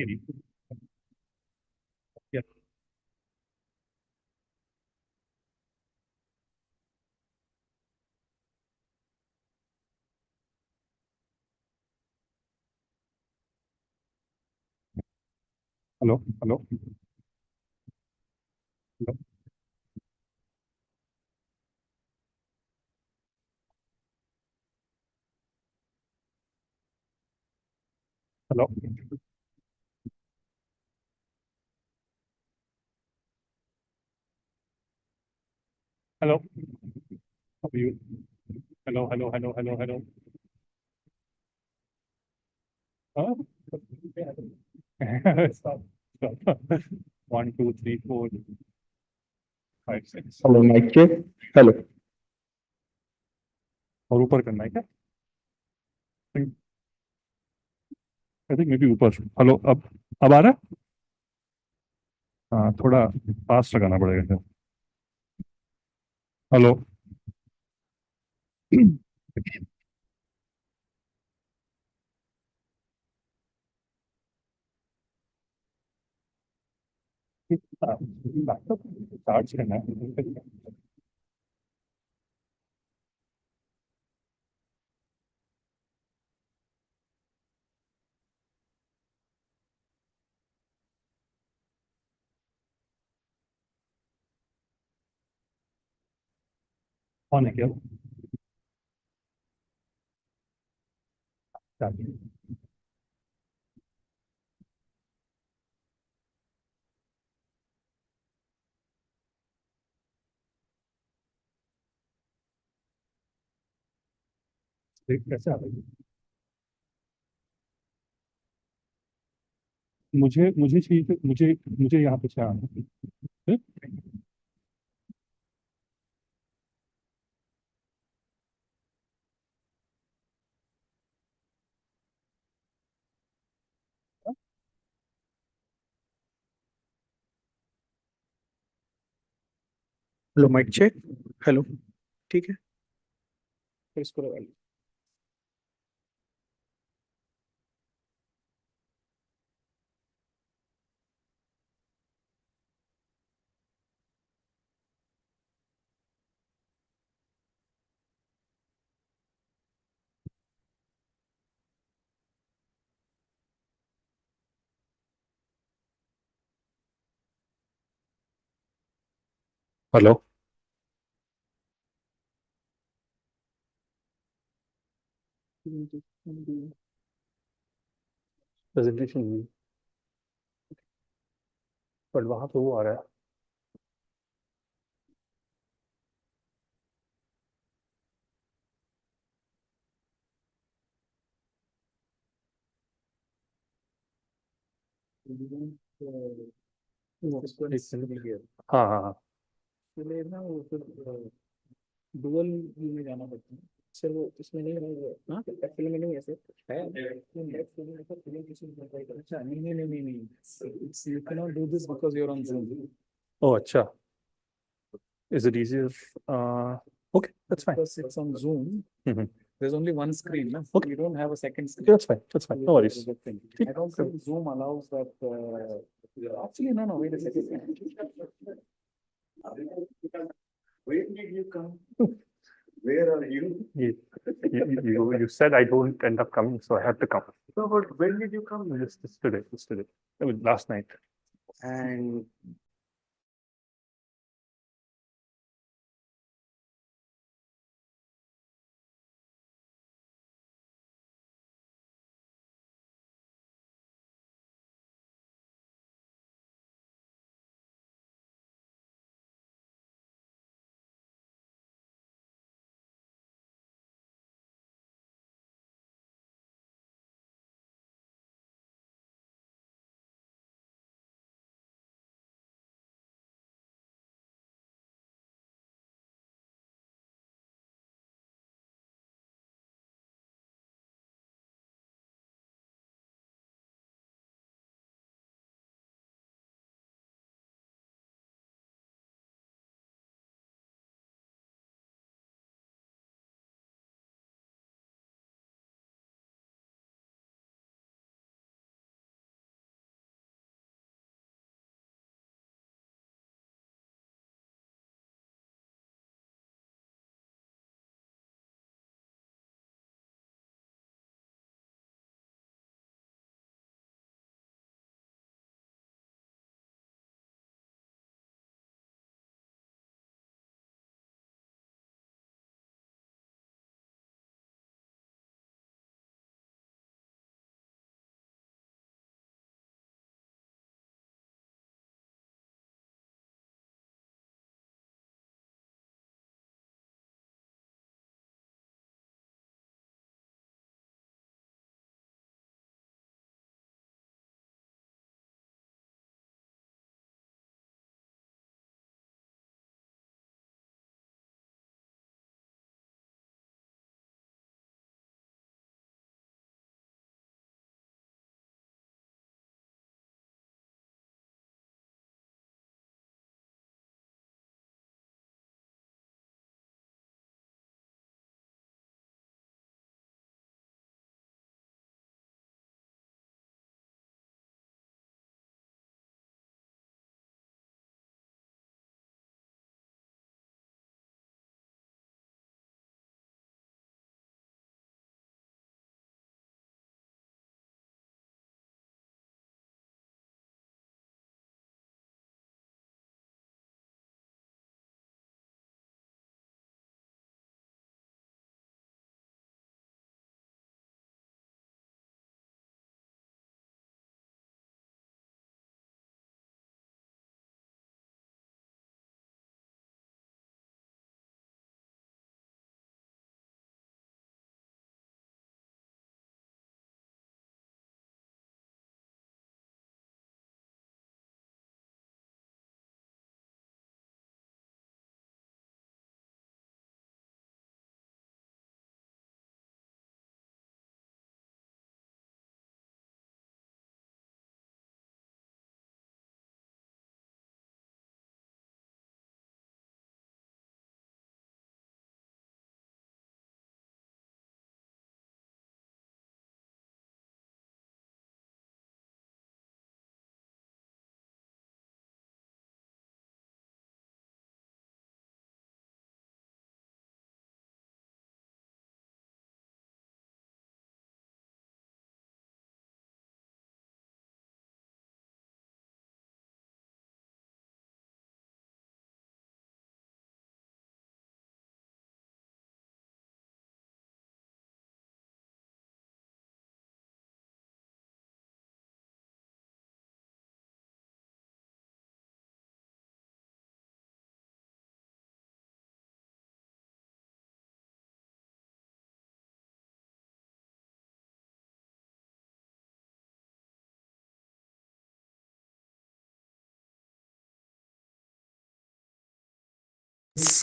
ये ये- hello hello hello hello hello how you hello hello hello hello hello हाँ stop stop 1 2 3 4 5 6 hello mike check. Hello. और ऊपर करना है क्या? आई थिंक मे बी ऊपर। हेलो अब आ रहा है? हाँ, थोड़ा फास्ट लगाना पड़ेगा। हेलो लैपटॉप चार्ज करना है। ऑन है क्या? चार्ज कैसे आ रही है? मुझे चाहिए मुझे मुझे यहाँ पे क्या आना है? Hello mike check. हेलो। ठीक है, फिर इसको लगा हेलो लीजिए। प्रेजेंटेशन हुई, बट वहां पे वो आ रहा है। एक मिनट। हाँ हाँ हाँ। इसलिए ना वो फिर डुअल व्यू में जाना पड़ता है। सर वो इसमें नहीं है वो। हाँ, एक्चुअली में नहीं ऐसे है। नेक्स्ट फिल्म में फिल्म किसी को ट्राई कर। अच्छा, नहीं नहीं नहीं नहीं नहीं, it's you can not do this because you are on Zoom. Oh अच्छा, is it easier? Okay that's fine. Because it's on Zoom, there's only one screen, na? Okay You don't have a second screen. That's fine, no Which is worries. a good thing. I don't think Zoom allows that. Actually, no, no, wait a second. When did you come? Where are you? You said I don't end up coming, so I had to come. No, but when did you come? Just today. I mean, last night. And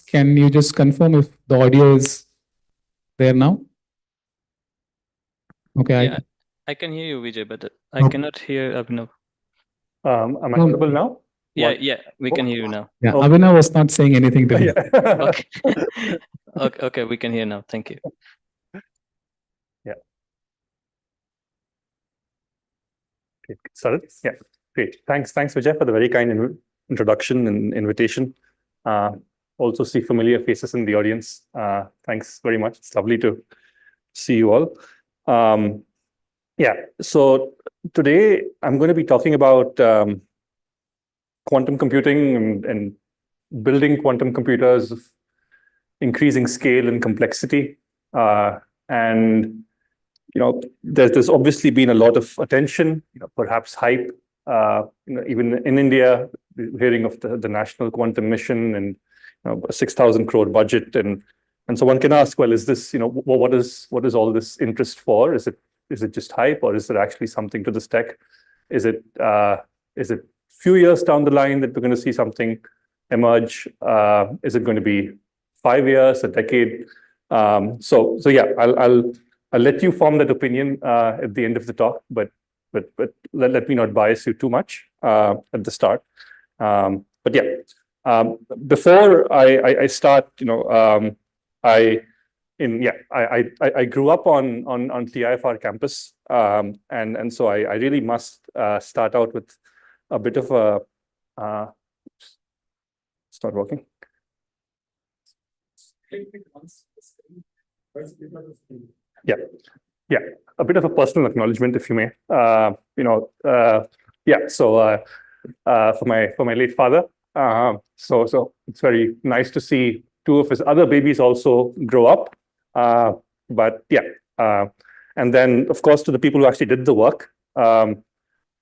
Can you just confirm if the audio is there now? Okay. Yeah, I can hear you, Vijay, but I Okay. cannot hear Abhinav. Am I audible now? Yeah, What? yeah, we can hear you now. Yeah, Okay. Abhinav was not saying anything to me. Yeah. Okay. Okay, we can hear now. Thank you. Yeah. Great. Sorry. Yeah. Great. Thanks, Vijay, for the very kind introduction and invitation. Also see familiar faces in the audience. Thanks very much. It's lovely to see you all. Yeah. So today I'm going to be talking about quantum computing and building quantum computers of increasing scale and complexity. And there's obviously been a lot of attention, perhaps hype, even in India, hearing of the National Quantum Mission and a 6,000 crore budget, and so one can ask, well, is this, what is all this interest for? Is it just hype, or is there actually something to this tech? Is it few years down the line that we're going to see something emerge? Is it going to be 5 years, a decade? So yeah, I'll let you form that opinion at the end of the talk, but let me not bias you too much at the start. But yeah, before I start, I grew up on TIFR campus, and so I really must start out with a bit of a. It's not working. Yeah, a bit of a personal acknowledgement, if you may. So for my late father, so it's very nice to see two of his other babies also grow up. But yeah, and then of course to the people who actually did the work,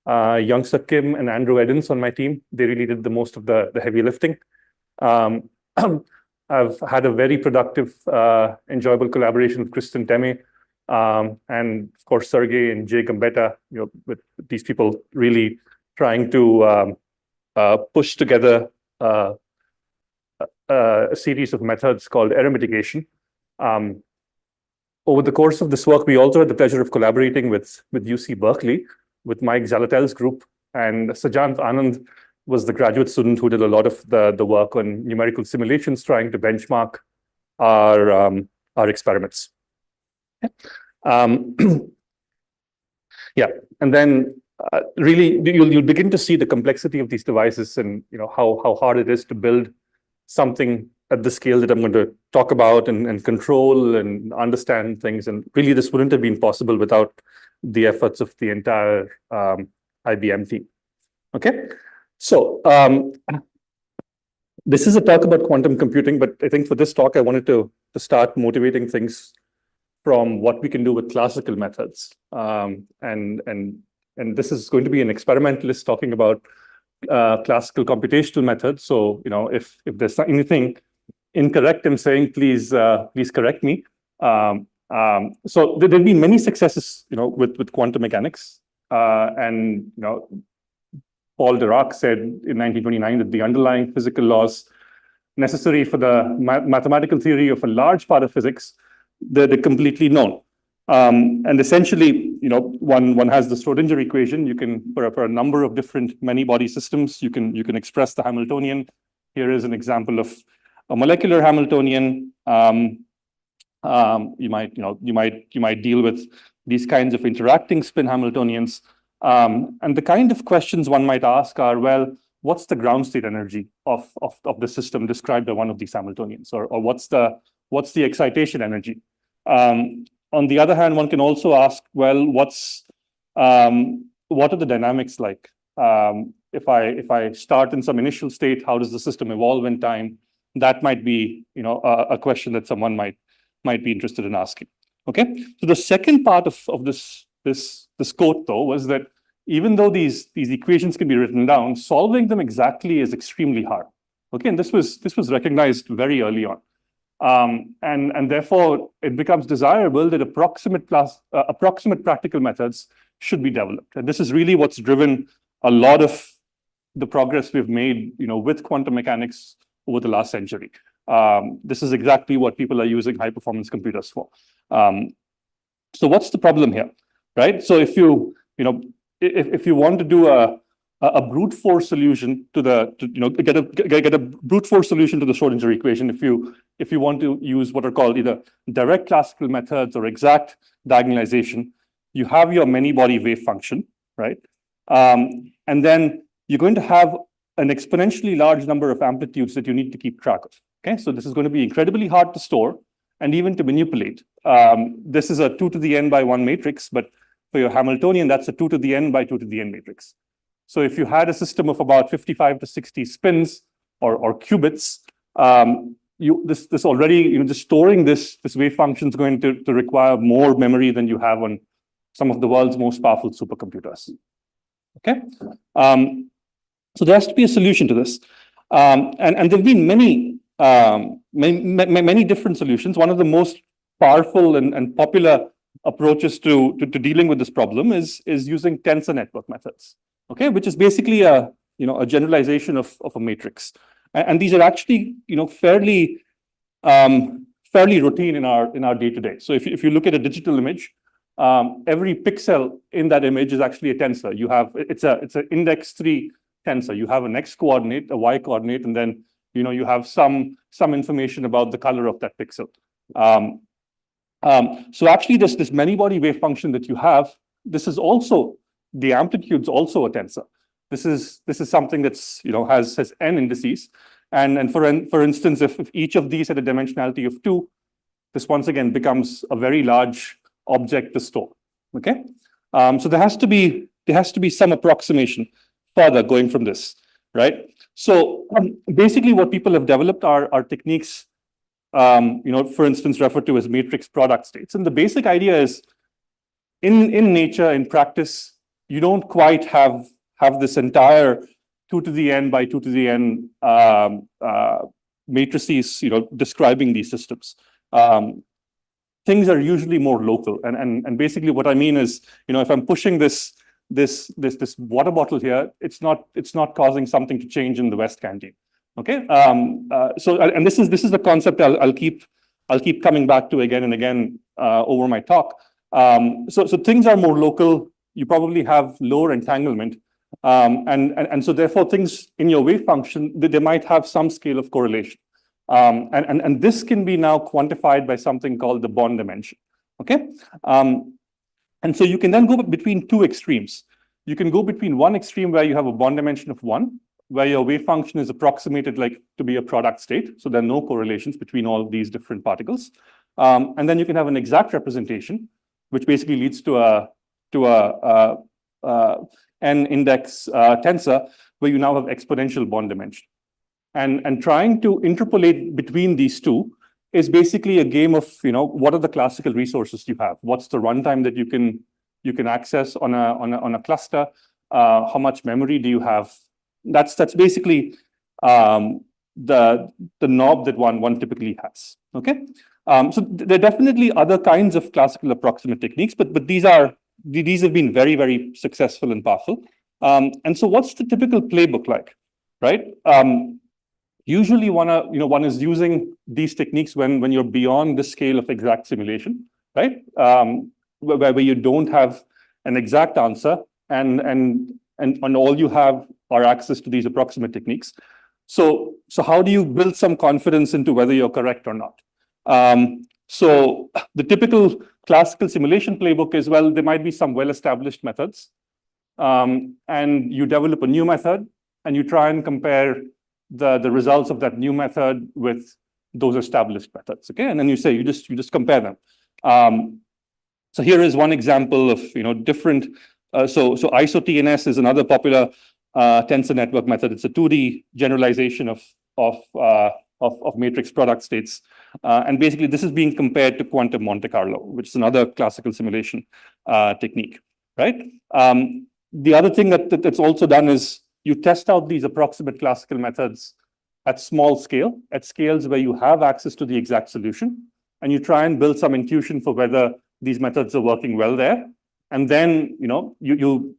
youngster Kim and Andrew Edens on my team, they really did the most of the heavy lifting. I've had a very productive, enjoyable collaboration with Kristen Teme, and of course Sergey and Jay Gambetta, with these people really trying to push together a series of methods called error mitigation. Over the course of this work, we also had the pleasure of collaborating with UC Berkeley, with Mike Zalatel's group, and Sajant Anand was the graduate student who did a lot of the work on numerical simulations, trying to benchmark our experiments. Yeah, and then really you'll begin to see the complexity of these devices, and how hard it is to build something at the scale that I'm going to talk about, and control and understand things. And really, this wouldn't have been possible without the efforts of the entire IBM team. Okay, so this is a talk about quantum computing, but I think for this talk, I wanted to start motivating things from what we can do with classical methods. And this is going to be an experimentalist talking about classical computational methods. So if there's anything incorrect I'm saying, please correct me. So there've been many successes with quantum mechanics, and Paul Dirac said in 1929 that the underlying physical laws necessary for the mathematical theory of a large part of physics, they're completely known. And essentially, one has the Schrodinger equation. You can, for a number of different many-body systems, you can express the Hamiltonian. Here is an example of a molecular Hamiltonian. You might deal with these kinds of interacting spin Hamiltonians. And the kind of questions one might ask are, well, what's the ground state energy of the system described by one of these Hamiltonians, or what's the excitation energy? On the other hand, one can also ask, well, what are the dynamics like? If I start in some initial state, how does the system evolve in time? That might be a question that someone might be interested in asking. Okay, so the second part of this quote, though, was that even though these equations can be written down, solving them exactly is extremely hard. Okay, and this was recognized very early on. And therefore, it becomes desirable that approximate practical methods should be developed. And this is really what's driven a lot of the progress we've made with quantum mechanics over the last century. This is exactly what people are using high performance computers for. So what's the problem here, right? So if you want to do a brute force solution to get a brute force solution to the Schrodinger equation, if you want to use what are called either direct classical methods or exact diagonalization, you have your many body wave function, right? And then you're going to have an exponentially large number of amplitudes that you need to keep track of. Okay, so this is going to be incredibly hard to store and even to manipulate. This is a 2 to the n by 1 matrix, but for your Hamiltonian, that's a 2 to the n by 2 to the n matrix. So if you had a system of about 55 to 60 spins or qubits, this already, just storing this wave function is going to require more memory than you have on some of the world's most powerful supercomputers. Okay, so there has to be a solution to this, and there've been many different solutions. One of the most powerful and popular approaches to dealing with this problem is using tensor network methods. Okay, which is basically a generalization of a matrix, and these are actually fairly routine in our day-to-day. So if you look at a digital image, every pixel in that image is actually a tensor. It's an index 3 tensor. You have an x coordinate, a y coordinate, and then you have some information about the color of that pixel. So actually, this many body wave function that you have, this is also the amplitude's also a tensor. This is something that's has n indices, and for instance, if each of these had a dimensionality of 2, this once again becomes a very large object to store. Okay, so there has to be some approximation further going from this, right? So basically, what people have developed are techniques, for instance, referred to as matrix product states, and the basic idea is in nature, in practice, you don't quite have this entire 2 to the n by 2 to the n matrices, describing these systems. Things are usually more local, and basically what I mean is, if I'm pushing this water bottle here, it's not causing something to change in the West Canteen. Okay, so and this is the concept I'll keep coming back to again and again over my talk. So things are more local. You probably have lower entanglement, and so therefore things in your wave function, they might have some scale of correlation, and this can be now quantified by something called the bond dimension. Okay, and so you can then go between two extremes. You can go between one extreme where you have a bond dimension of 1, where your wave function is approximated like to be a product state, so there are no correlations between all of these different particles, and then you can have an exact representation, which basically leads to a n index tensor where you now have exponential bond dimension, and trying to interpolate between these two is basically a game of what are the classical resources you have, what's the runtime that you can access on a cluster, how much memory do you have. That's basically the knob that one typically has. Okay, so there are definitely other kinds of classical approximate techniques, but these have been very, very successful and powerful. And so what's the typical playbook like, right? Usually one is using these techniques when you're beyond the scale of exact simulation, right? Where you don't have an exact answer and all you have are access to these approximate techniques. So how do you build some confidence into whether you're correct or not? So the typical classical simulation playbook is, well, there might be some well-established methods, and you develop a new method and you try and compare the results of that new method with those established methods. Okay, and then you say you just compare them. So here is one example of different. So ISO-TNS is another popular tensor network method. It's a 2D generalization of matrix product states, and basically this is being compared to quantum Monte Carlo, which is another classical simulation technique, right? The other thing that's also done is you test out these approximate classical methods at small scale, at scales where you have access to the exact solution, and you try and build some intuition for whether these methods are working well there. And then you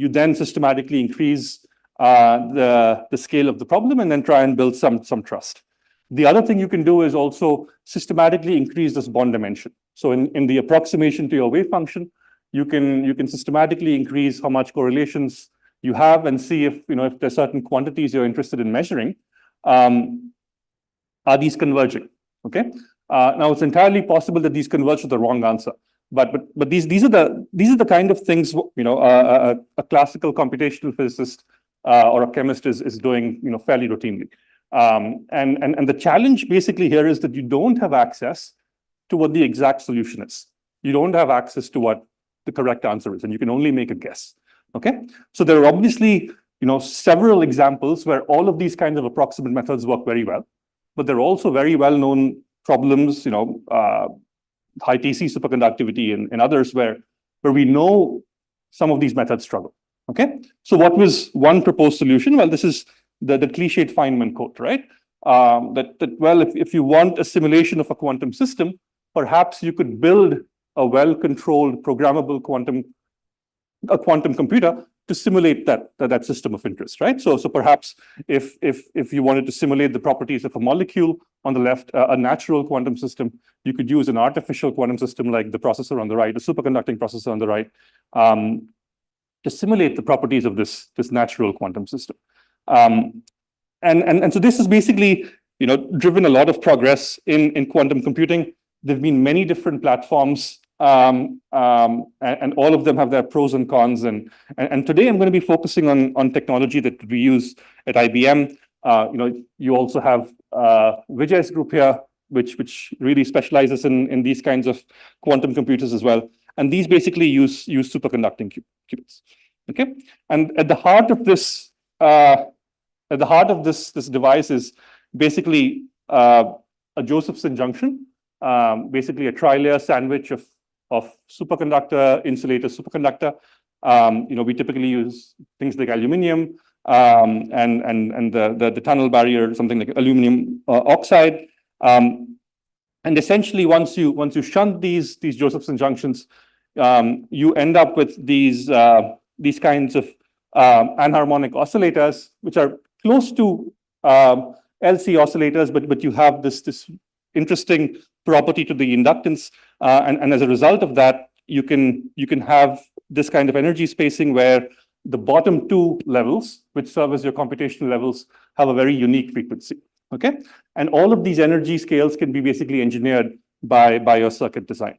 then systematically increase the scale of the problem and then try and build some trust. The other thing you can do is also systematically increase this bond dimension. So in the approximation to your wave function, you can systematically increase how much correlations you have and see if if there's certain quantities you're interested in measuring, are these converging? Okay. Now it's entirely possible that these converge to the wrong answer, but these are the kind of things a classical computational physicist or a chemist is doing fairly routinely. And the challenge basically here is that you don't have access to what the exact solution is. You don't have access to what the correct answer is, and you can only make a guess. Okay, so there are obviously several examples where all of these kinds of approximate methods work very well, but there are also very well-known problems, high TC superconductivity and others where we know some of these methods struggle. Okay, so what was one proposed solution? Well, this is the cliched Feynman quote, right? Well, if you want a simulation of a quantum system, perhaps you could build a well-controlled programmable quantum computer to simulate that system of interest, right? So perhaps if you wanted to simulate the properties of a molecule on the left, a natural quantum system, you could use an artificial quantum system like the processor on the right, a superconducting processor on the right, to simulate the properties of this natural quantum system. And so this has basically driven a lot of progress in quantum computing. There have been many different platforms, and all of them have their pros and cons. And today I'm going to be focusing on technology that we use at IBM. You also have Vijay's group here, which really specializes in these kinds of quantum computers as well. And these basically use superconducting qubits. Okay, and at the heart of this device is basically a Josephson junction, basically a tri-layer sandwich of superconductor, insulator, superconductor. We typically use things like aluminum and the tunnel barrier, something like aluminum oxide. And essentially, once you shunt these Josephson junctions, you end up with these kinds of anharmonic oscillators, which are close to LC oscillators, but you have this interesting property to the inductance, and as a result of that, you can have this kind of energy spacing where the bottom two levels, which serve as your computational levels, have a very unique frequency. Okay, and all of these energy scales can be basically engineered by your circuit design.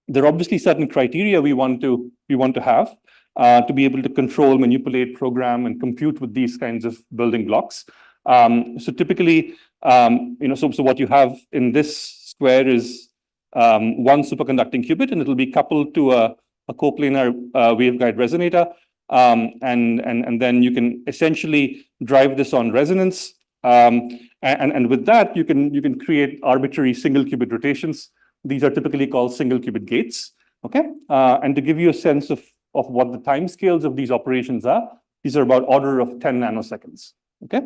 There are obviously certain criteria we want to have to be able to control, manipulate, program, and compute with these kinds of building blocks. So typically, so what you have in this square is one superconducting qubit, and it'll be coupled to a coplanar waveguide resonator. And then you can essentially drive this on resonance. And with that, you can create arbitrary single qubit rotations. These are typically called single qubit gates. Okay, and to give you a sense of what the timescales of these operations are, these are about order of 10 nanoseconds. Okay,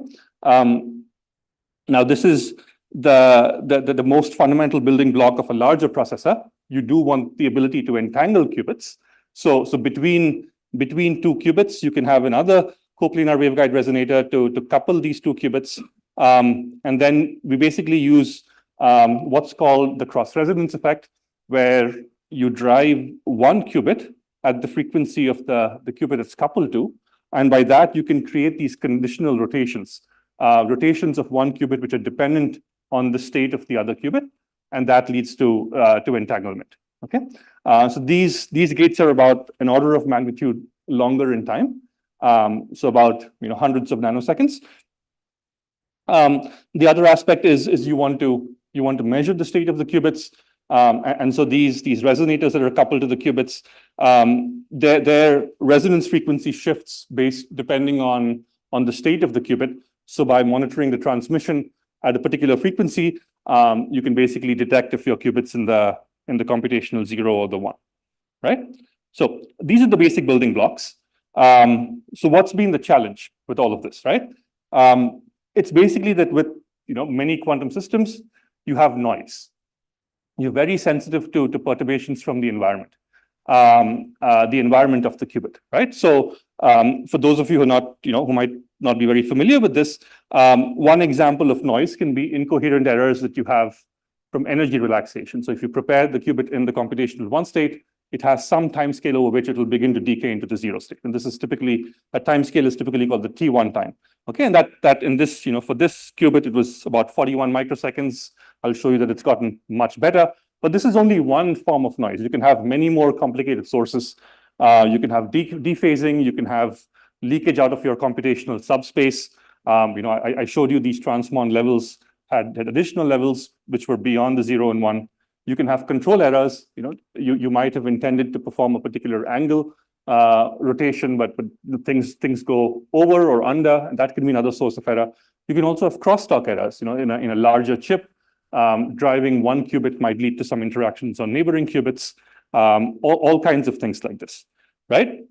now this is the most fundamental building block of a larger processor. You do want the ability to entangle qubits. So between two qubits, you can have another coplanar waveguide resonator to couple these two qubits. And then we basically use what's called the cross-resonance effect, where you drive one qubit at the frequency of the qubit it's coupled to. And by that, you can create these conditional rotations, rotations of one qubit which are dependent on the state of the other qubit. And that leads to entanglement. Okay, so these gates are about an order of magnitude longer in time, so about hundreds of nanoseconds. The other aspect is you want to measure the state of the qubits, and so these resonators that are coupled to the qubits, their resonance frequency shifts depending on the state of the qubit. So by monitoring the transmission at a particular frequency, you can basically detect if your qubit's in the computational 0 or the 1, right? So these are the basic building blocks. So what's been the challenge with all of this, right? It's basically that with many quantum systems, you have noise. You're very sensitive to perturbations from the environment of the qubit, right? So for those of you who are not, who might not be very familiar with this, one example of noise can be incoherent errors that you have from energy relaxation. So if you prepare the qubit in the computational one state, it has some time scale over which it will begin to decay into the zero state. And this is typically, a time scale is typically called the T1 time. Okay, and that in this, for this qubit, it was about 41 microseconds. I'll show you that it's gotten much better. But this is only one form of noise. You can have many more complicated sources. You can have dephasing. You can have leakage out of your computational subspace. I showed you these transmon levels had additional levels which were beyond the 0 and 1. You can have control errors. You might have intended to perform a particular angle rotation, but things go over or under, and that can be another source of error. You can also have crosstalk errors. In a larger chip, driving one qubit might lead to some interactions on neighboring qubits. All kinds of things like this, right?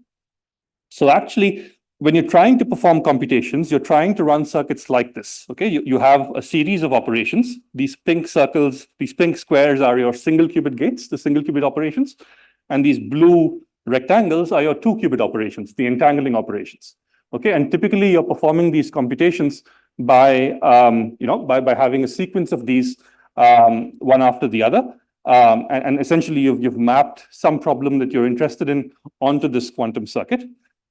So actually, when you're trying to perform computations, you're trying to run circuits like this, okay? You have a series of operations. These pink circles, these pink squares are your single qubit gates, the single qubit operations. And these blue rectangles are your two qubit operations, the entangling operations, okay? And typically you're performing these computations by having a sequence of these one after the other. And essentially you've mapped some problem that you're interested in onto this quantum circuit.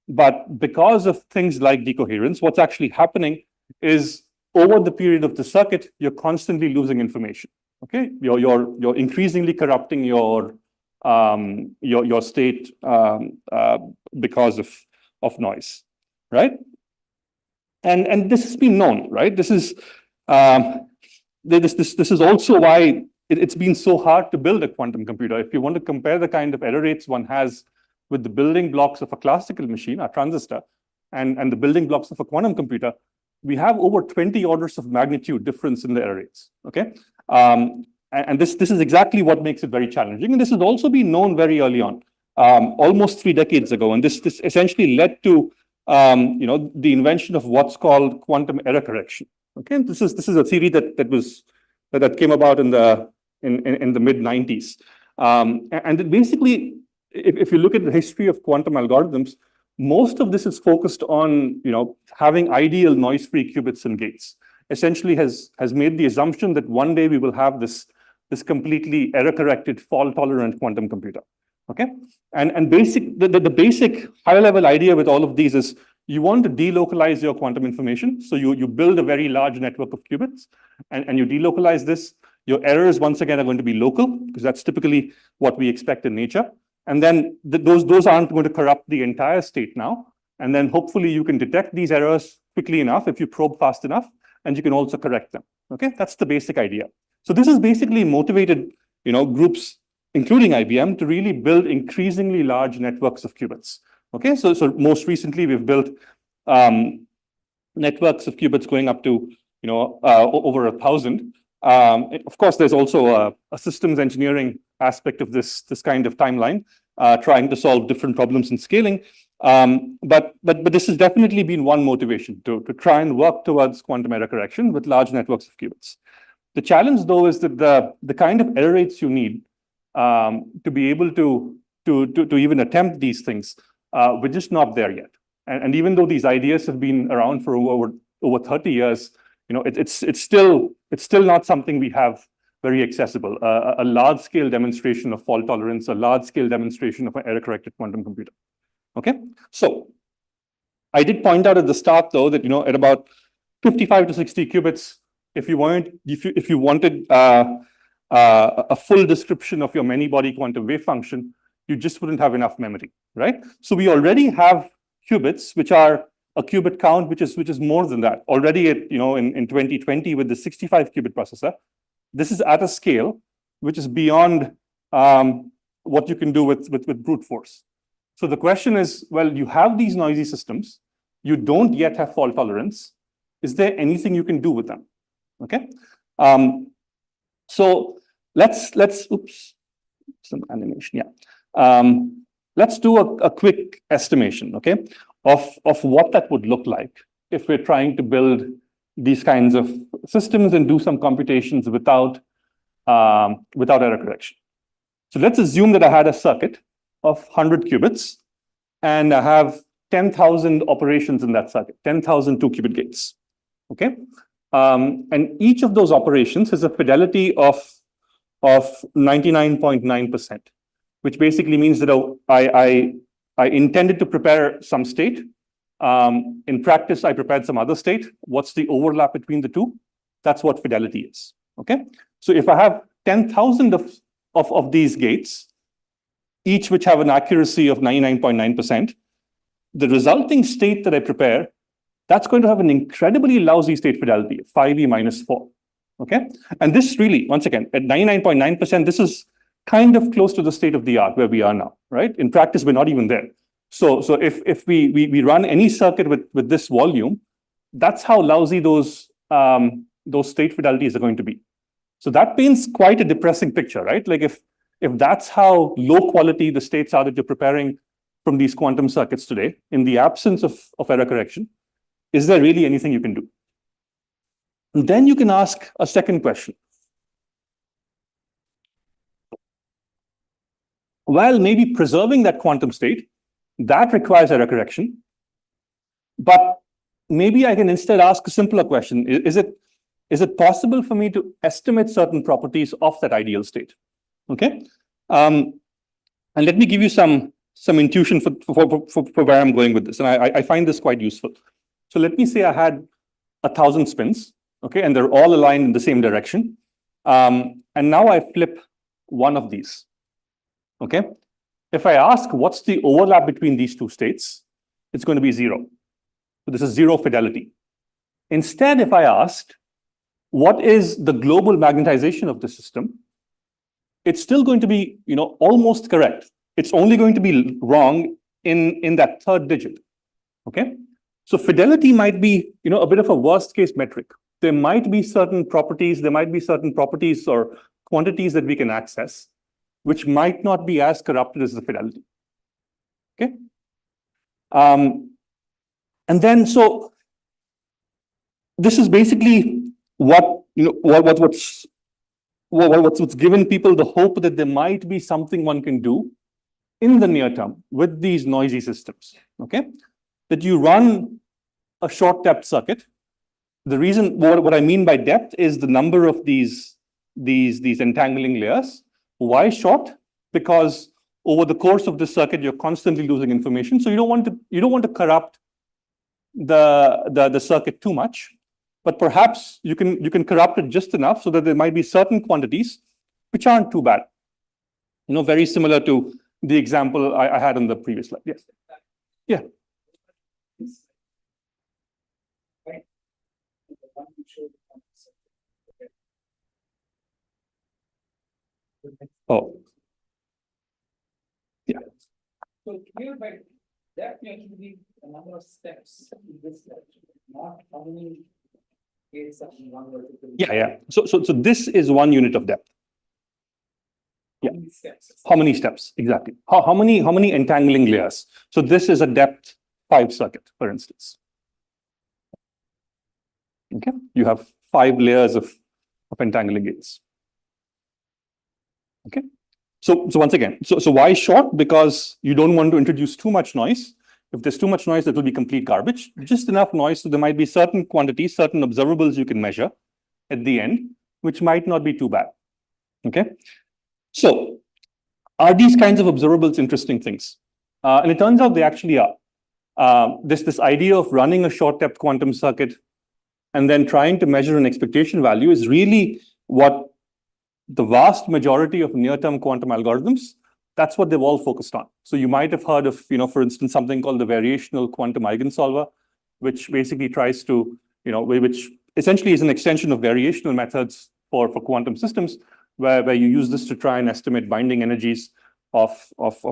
But because of things like decoherence, what's actually happening is over the period of the circuit, you're constantly losing information. Okay, you're increasingly corrupting your state because of noise, right? And this has been known, right? This is also why it's been so hard to build a quantum computer. If you want to compare the kind of error rates one has with the building blocks of a classical machine, a transistor, and the building blocks of a quantum computer, we have over 20 orders of magnitude difference in the error rates, okay? And this is exactly what makes it very challenging. And this has also been known very early on, almost 3 decades ago. And this essentially led to the invention of what's called quantum error correction. Okay, this is a theory that came about in the mid-90s. And it basically, if you look at the history of quantum algorithms, most of this is focused on having ideal noise-free qubits and gates. Essentially has made the assumption that one day we will have this completely error-corrected, fault-tolerant quantum computer. Okay, and the basic high-level idea with all of these is you want to delocalize your quantum information. So you build a very large network of qubits, and you delocalize this. Your errors once again are going to be local because that's typically what we expect in nature. And then those aren't going to corrupt the entire state now. And then hopefully you can detect these errors quickly enough if you probe fast enough, and you can also correct them. Okay, that's the basic idea. So this has basically motivated groups, including IBM, to really build increasingly large networks of qubits. Okay, so most recently we've built networks of qubits going up to over 1,000. Of course, there's also a systems engineering aspect of this kind of timeline, trying to solve different problems in scaling. But this has definitely been one motivation to try and work towards quantum error correction with large networks of qubits. The challenge, though, is that the kind of error rates you need to be able to even attempt these things, we're just not there yet. And even though these ideas have been around for over 30 years, it's still not something we have very accessible. A large-scale demonstration of fault tolerance, a large-scale demonstration of an error-corrected quantum computer. Okay, so I did point out at the start, though, that at about 55 to 60 qubits, if you wanted a full description of your many-body quantum wave function, you just wouldn't have enough memory, right? So we already have qubits which are a qubit count which is more than that. Already at in 2020 with the 65 qubit processor, this is at a scale which is beyond what you can do with brute force. So the question is, well, you have these noisy systems, you don't yet have fault tolerance. Is there anything you can do with them? Okay. So let's oops, some animation, yeah. Let's do a quick estimation, okay, of what that would look like if we're trying to build these kinds of systems and do some computations without error correction. So let's assume that I had a circuit of 100 qubits, and I have 10,000 operations in that circuit, 10,000 2-qubit gates. Okay. And each of those operations has a fidelity of 99.9%, which basically means that I intended to prepare some state. In practice, I prepared some other state. What's the overlap between the two? That's what fidelity is. Okay. So if I have 10,000 of these gates, each which have an accuracy of 99.9%, the resulting state that I prepare, that's going to have an incredibly lousy state fidelity, 5e minus 4. Okay. And this really, once again, at 99.9%, this is kind of close to the state of the art where we are now, right? In practice, we're not even there. So if we run any circuit with this volume, that's how lousy those state fidelities are going to be. So that paints quite a depressing picture, right? Like if that's how low quality the states are that you're preparing from these quantum circuits today, in the absence of error correction, is there really anything you can do? And then you can ask a second question. Well, maybe preserving that quantum state, that requires error correction. But maybe I can instead ask a simpler question. Is it possible for me to estimate certain properties of that ideal state? Okay. And let me give you some intuition for where I'm going with this. And I find this quite useful. So let me say I had 1,000 spins, okay, and they're all aligned in the same direction. And now I flip one of these. Okay. If I ask what's the overlap between these two states, it's going to be 0. So this is 0 fidelity. Instead, if I asked what is the global magnetization of the system, it's still going to be, almost correct. It's only going to be wrong in that third digit. Okay. So fidelity might be, a bit of a worst case metric. There might be certain properties or quantities that we can access, which might not be as corrupted as the fidelity. Okay. And then, so this is basically what's given people the hope that there might be something one can do in the near term with these noisy systems. Okay. That you run a short depth circuit. The reason, what I mean by depth is the number of these entangling layers. Why short? Because over the course of the circuit, you're constantly losing information. So you don't want to corrupt the circuit too much, but perhaps you can corrupt it just enough so that there might be certain quantities which aren't too bad. Very similar to the example I had on the previous slide. Yes. Yeah. Oh. Yeah. So here by that you actually the number of steps in this step, not how many gates are in one vertical. Yeah. So this is 1 unit of depth. Yeah. How many steps? How many steps? Exactly. How many entangling layers? So this is a depth 5 circuit, for instance. Okay. You have 5 layers of entangling gates. Okay. So once again, so why short? Because you don't want to introduce too much noise. If there's too much noise, that will be complete garbage. Just enough noise so there might be certain quantities, certain observables you can measure at the end, which might not be too bad. Okay. So are these kinds of observables interesting things? And it turns out they actually are. This idea of running a short depth quantum circuit and then trying to measure an expectation value is really what the vast majority of near-term quantum algorithms, that's what they've all focused on. So you might have heard of, for instance, something called the variational quantum eigensolver, which basically tries to, which essentially is an extension of variational methods for quantum systems, where you use this to try and estimate binding energies of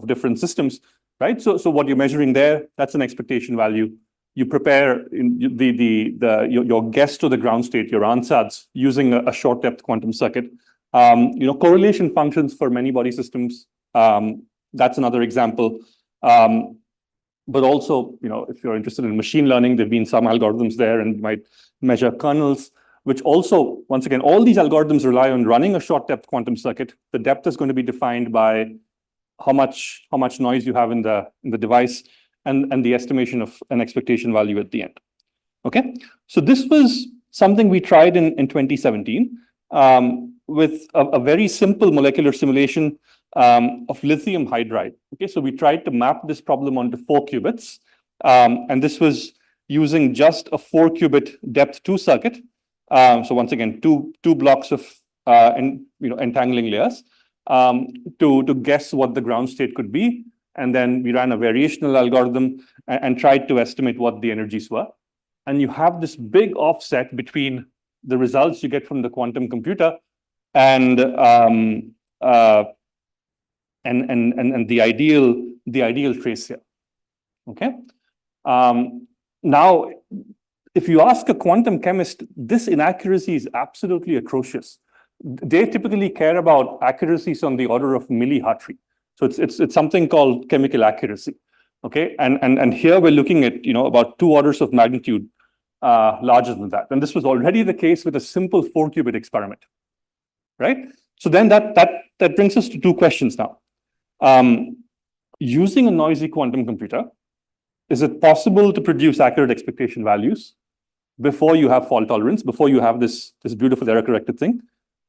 different systems, right? So what you're measuring there, that's an expectation value. You prepare your guess to the ground state, your ansatz, using a short depth quantum circuit. Correlation functions for many body systems. That's another example. But also, if you're interested in machine learning, there've been some algorithms there and might measure kernels, which also, once again, all these algorithms rely on running a short depth quantum circuit. The depth is going to be defined by how much noise you have in the device. and the estimation of an expectation value at the end. Okay, so this was something we tried in 2017 with a very simple molecular simulation of lithium hydride. Okay, so we tried to map this problem onto 4 qubits, and this was using just a 4-qubit depth 2 circuit. So once again, two blocks of entangling layers to guess what the ground state could be, and then we ran a variational algorithm and tried to estimate what the energies were. And you have this big offset between the results you get from the quantum computer and the ideal trace here. Okay. Now, if you ask a quantum chemist, this inaccuracy is absolutely atrocious. They typically care about accuracies on the order of millihartry. So it's something called chemical accuracy. Okay, and here we're looking at about 2 orders of magnitude larger than that. And this was already the case with a simple 4-qubit experiment, right? So then that brings us to 2 questions now. Using a noisy quantum computer, is it possible to produce accurate expectation values before you have fault tolerance, before you have this beautiful error-corrected thing?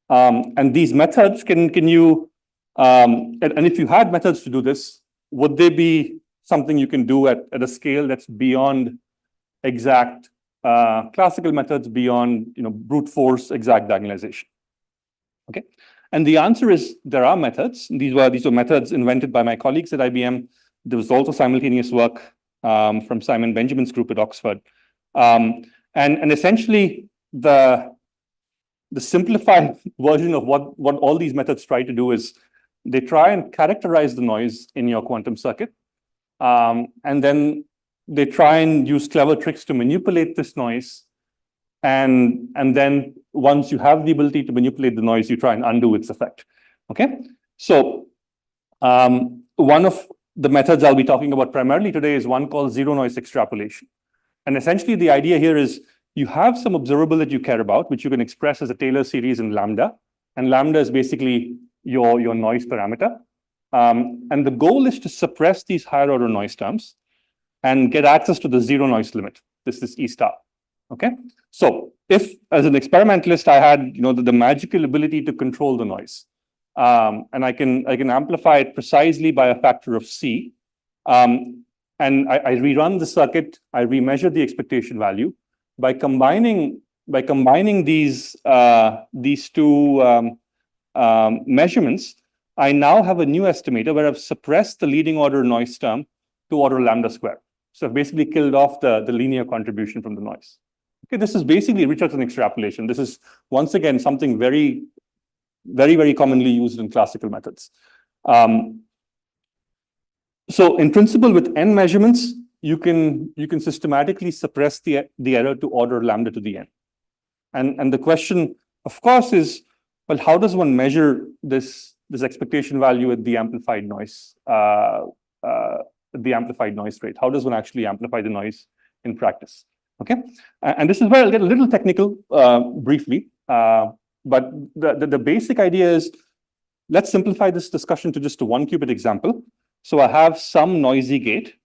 And these methods, can you, and if you had methods to do this, would they be something you can do at a scale that's beyond exact classical methods, beyond brute force exact diagonalization? Okay, and the answer is there are methods. These were methods invented by my colleagues at IBM. There was also simultaneous work from Simon Benjamin's group at Oxford, and essentially the simplified version of what all these methods try to do is they try and characterize the noise in your quantum circuit, and then they try and use clever tricks to manipulate this noise, and then once you have the ability to manipulate the noise, you try and undo its effect. Okay, so one of the methods I'll be talking about primarily today is one called zero noise extrapolation. And essentially the idea here is you have some observable that you care about, which you can express as a Taylor series in lambda. And lambda is basically your noise parameter. And the goal is to suppress these higher order noise terms and get access to the zero noise limit. This is E star. Okay. So if as an experimentalist, I had the magical ability to control the noise, and I can amplify it precisely by a factor of C. And I rerun the circuit, I remeasure the expectation value. By combining these 2 measurements, I now have a new estimator where I've suppressed the leading order noise term to order lambda square. So I've basically killed off the linear contribution from the noise. Okay, this is basically Richardson extrapolation. This is once again something very, very, very commonly used in classical methods. So in principle, with n measurements, you can systematically suppress the error to order lambda to the n. And the question, of course, is, well, how does one measure this expectation value at the amplified noise, rate? How does one actually amplify the noise in practice? Okay, and this is where I'll get a little technical briefly, but the basic idea is, let's simplify this discussion to just a 1-qubit example. So I have some noisy gate,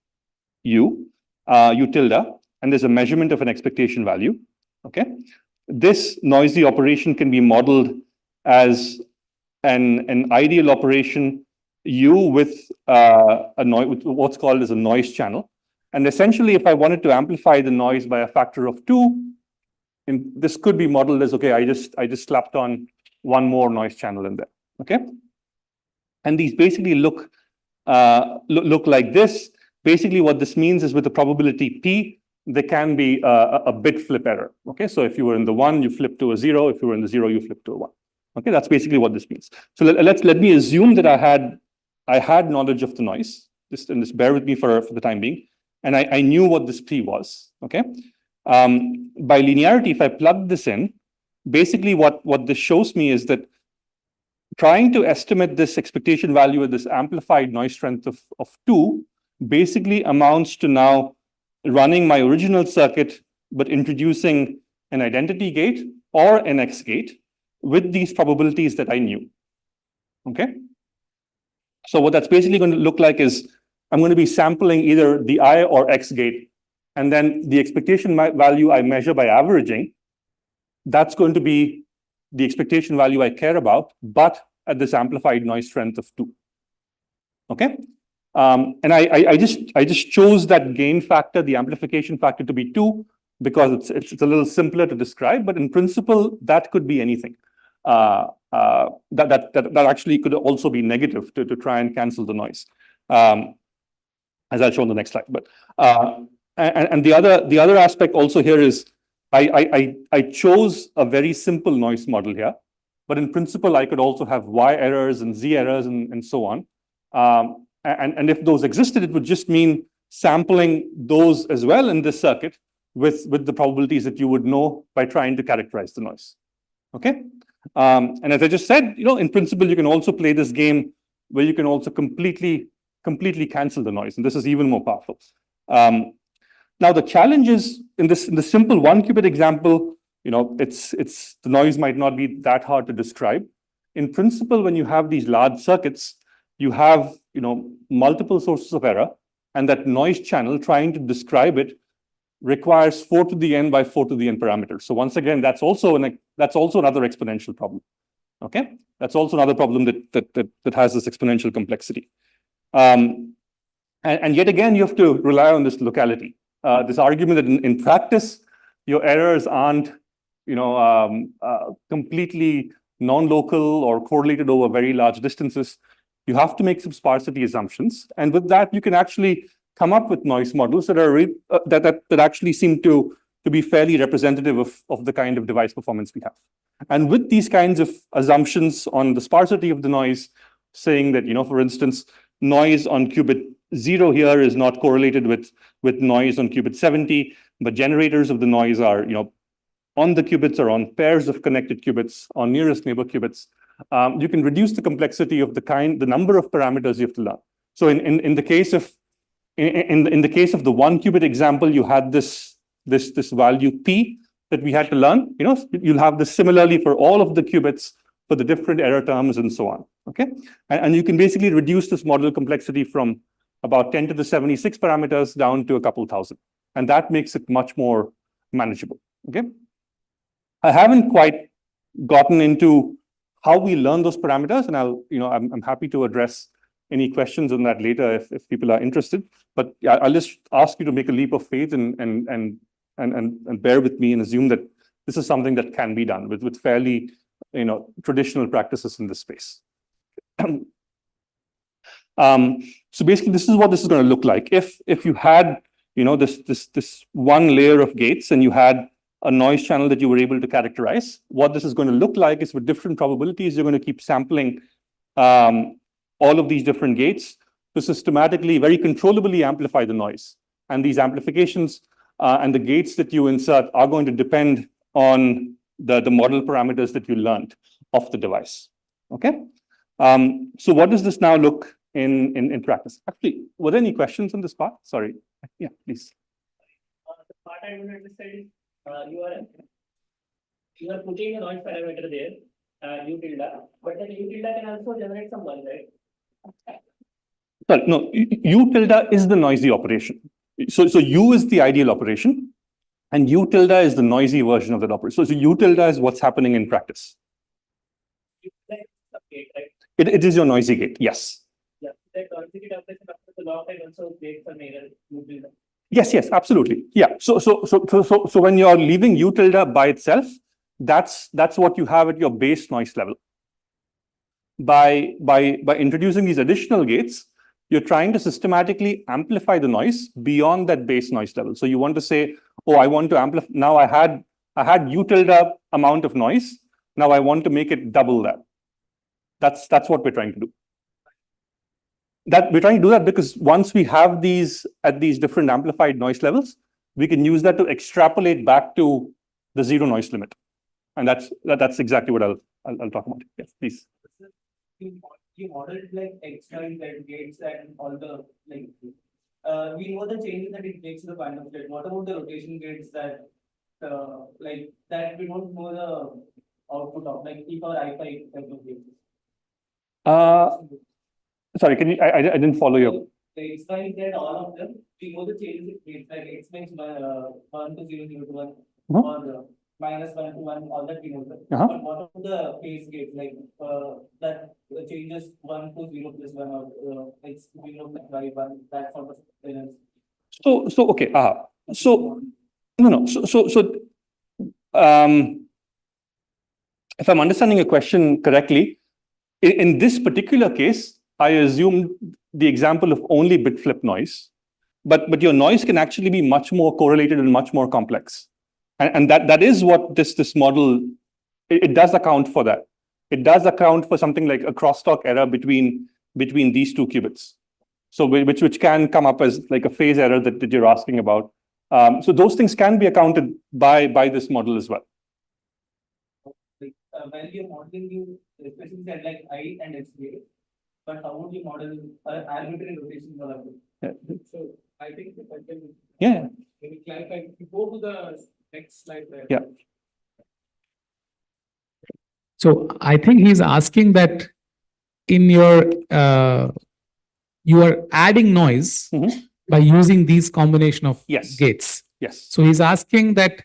U tilde, and there's a measurement of an expectation value. Okay, this noisy operation can be modeled as an ideal operation U with what's called as a noise channel. And essentially, if I wanted to amplify the noise by a factor of 2, this could be modeled as, okay, I just slapped on one more noise channel in there. Okay, and these basically look like this. Basically, what this means is with the probability P, there can be a bit flip error. Okay, so if you were in the 1, you flip to a 0. If you were in the 0, you flip to a 1. Okay, that's basically what this means. So let me assume that I had knowledge of the noise. Just bear with me for the time being. And I knew what this P was. Okay, by linearity, if I plug this in, basically what this shows me is that trying to estimate this expectation value at this amplified noise strength of 2 basically amounts to now running my original circuit, but introducing an identity gate or an X gate with these probabilities that I knew. Okay, so what that's basically going to look like is I'm going to be sampling either the I or X gate, and then the expectation value I measure by averaging, that's going to be the expectation value I care about, but at this amplified noise strength of 2. Okay? And I just chose that gain factor, the amplification factor, to be 2 because it's a little simpler to describe, but in principle, that could be anything. That actually could also be negative to try and cancel the noise, as I'll show on the next slide. But and the other aspect also here is I chose a very simple noise model here, but in principle, I could also have Y errors and Z errors and so on. And if those existed, it would just mean sampling those as well in this circuit with the probabilities that you would know by trying to characterize the noise. Okay? And as I just said, in principle, you can also play this game where you can also completely cancel the noise, and this is even more powerful. Now the challenge is in the simple 1-qubit example, the noise might not be that hard to describe. In principle, when you have these large circuits, you have multiple sources of error, and that noise channel trying to describe it requires 4 to the n by 4 to the n parameters. So once again, that's also another exponential problem. Okay, that's also another problem that has this exponential complexity. And yet again, you have to rely on this locality. This argument that in practice, your errors aren't completely non-local or correlated over very large distances. You have to make some sparsity assumptions, and with that, you can actually come up with noise models that are that actually seem to be fairly representative of the kind of device performance we have. And with these kinds of assumptions on the sparsity of the noise, saying that for instance, noise on qubit 0 here is not correlated with noise on qubit 70, but generators of the noise are on the qubits or on pairs of connected qubits, on nearest neighbor qubits. You can reduce the complexity of the number of parameters you have to learn. So in the case of the 1-qubit example, you had this value P that we had to learn. You'll have this similarly for all of the qubits for the different error terms and so on. Okay, and you can basically reduce this model complexity from about 10 to the 76 parameters down to a couple thousand, and that makes it much more manageable. Okay, I haven't quite gotten into how we learn those parameters, and I'm happy to address any questions on that later if people are interested. But yeah, I'll just ask you to make a leap of faith and bear with me and assume that this is something that can be done with fairly traditional practices in this space. So basically, this is what this is going to look like. If you had this one layer of gates and you had a noise channel that you were able to characterize, what this is going to look like is with different probabilities, you're going to keep sampling all of these different gates to systematically, very controllably amplify the noise. And these amplifications and the gates that you insert are going to depend on the model parameters that you learned of the device. Okay. So what does this now look in practice? Actually, were there any questions on this part? Sorry. Yeah, please. The part I don't understand is you are putting a noise parameter there, U tilde, but then U tilde can also generate some noise, right? Sorry, no, U tilde is the noisy operation. So U is the ideal operation, and U tilde is the noisy version of that operation. So U tilde is what's happening in practice. U tilde is the gate, right? It is your noisy gate, yes. Yeah, that noisy gate operation after the log time also makes some error, U tilde. Yes, absolutely. Yeah. So when you're leaving U tilde by itself, that's what you have at your base noise level. By introducing these additional gates, you're trying to systematically amplify the noise beyond that base noise level. So you want to say, oh, I want to amplify. Now I had U tilde amount of noise. Now I want to make it double that. That's what we're trying to do. That we're trying to do that because once we have these at these different amplified noise levels, we can use that to extrapolate back to the zero noise limit, and that's exactly what I'll talk about. Yes, please. You modeled like external gates and all the we know the changes that it makes to the quantum state. What about the rotation gates that that we don't know the output of, like E power I5 type of gates? Sorry, can you? I didn't follow you. the X, Y, Z, all of them, we know the changes in gates, like X means 1 to 0, 0 to 1, or minus 1 to 1, all that we know that. But what are the phase gates, like that changes 1 to 0 plus 1, or X 0 plus Y 1, that sort of things. So okay. So no. If I'm understanding your question correctly, in this particular case, I assume the example of only bit flip noise, but your noise can actually be much more correlated and much more complex, and that is what this model it does account for that. It does account for something like a crosstalk error between these two qubits. So which can come up as like a phase error that you're asking about. So those things can be accounted by this model as well. Like when you're modeling, you especially said like I and X gate, but how would you model arbitrary rotation for that? Yeah. So I think if I can Yeah. maybe clarify, if you go to the next slide there. Yeah. So I think he's asking that in your you are adding noise by using these combination of Yes. gates. Yes. So he's asking that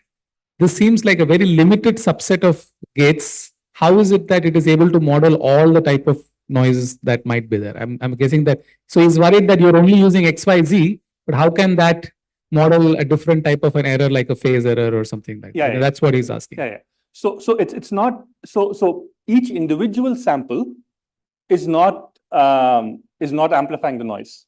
this seems like a very limited subset of gates. How is it that it is able to model all the type of noises that might be there? I'm guessing that. So he's worried that you're only using XYZ, but how can that model a different type of an error, like a phase error or something like that? Yeah. That's what he's asking. Yeah. So it's not so each individual sample is not amplifying the noise.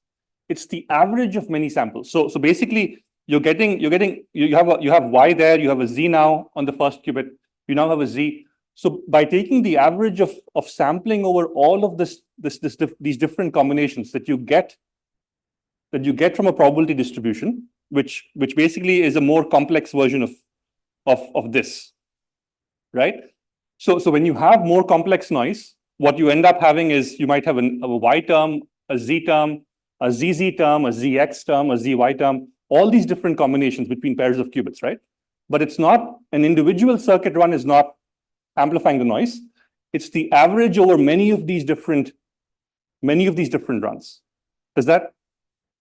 It's the average of many samples. So basically you have Y there, you have a Z now on the first qubit, you now have a Z. So by taking the average of sampling over all of these different combinations that you get from a probability distribution, which basically is a more complex version of this, right? So when you have more complex noise, what you end up having is you might have a Y term, a Z term, a ZZ term, a ZX term, a ZY term, all these different combinations between pairs of qubits, right? But it's not an individual circuit run is not amplifying the noise. It's the average over many of these different runs. Does that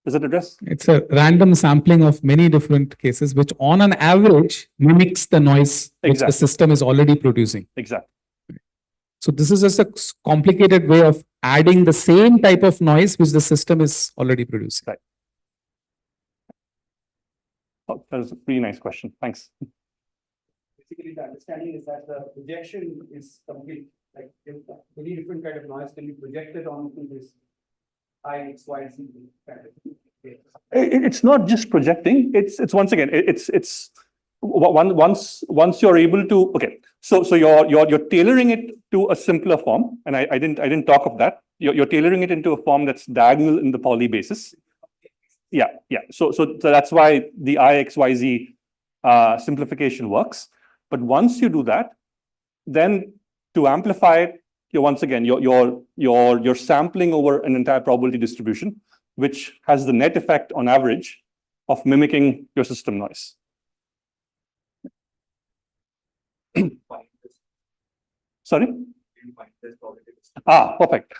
address? It's a random sampling of many different cases, which on an average mimics the noise which the system is already producing. Exactly. So this is just a complicated way of adding the same type of noise which the system is already producing. Right. Oh, that was a pretty nice question. Thanks. Basically, the understanding is that the projection is complete. Like any different kind of noise can be projected onto this I, X, Y, Z kind of. It's not just projecting. It's once again. It's once you're able to. Okay. So you're tailoring it to a simpler form, and I didn't talk of that. You're tailoring it into a form that's diagonal in the Pauli basis. Yeah. So that's why the IXYZ simplification works. But once you do that, then to amplify it, you're sampling over an entire probability distribution, which has the net effect on average of mimicking your system noise. Sorry? Perfect.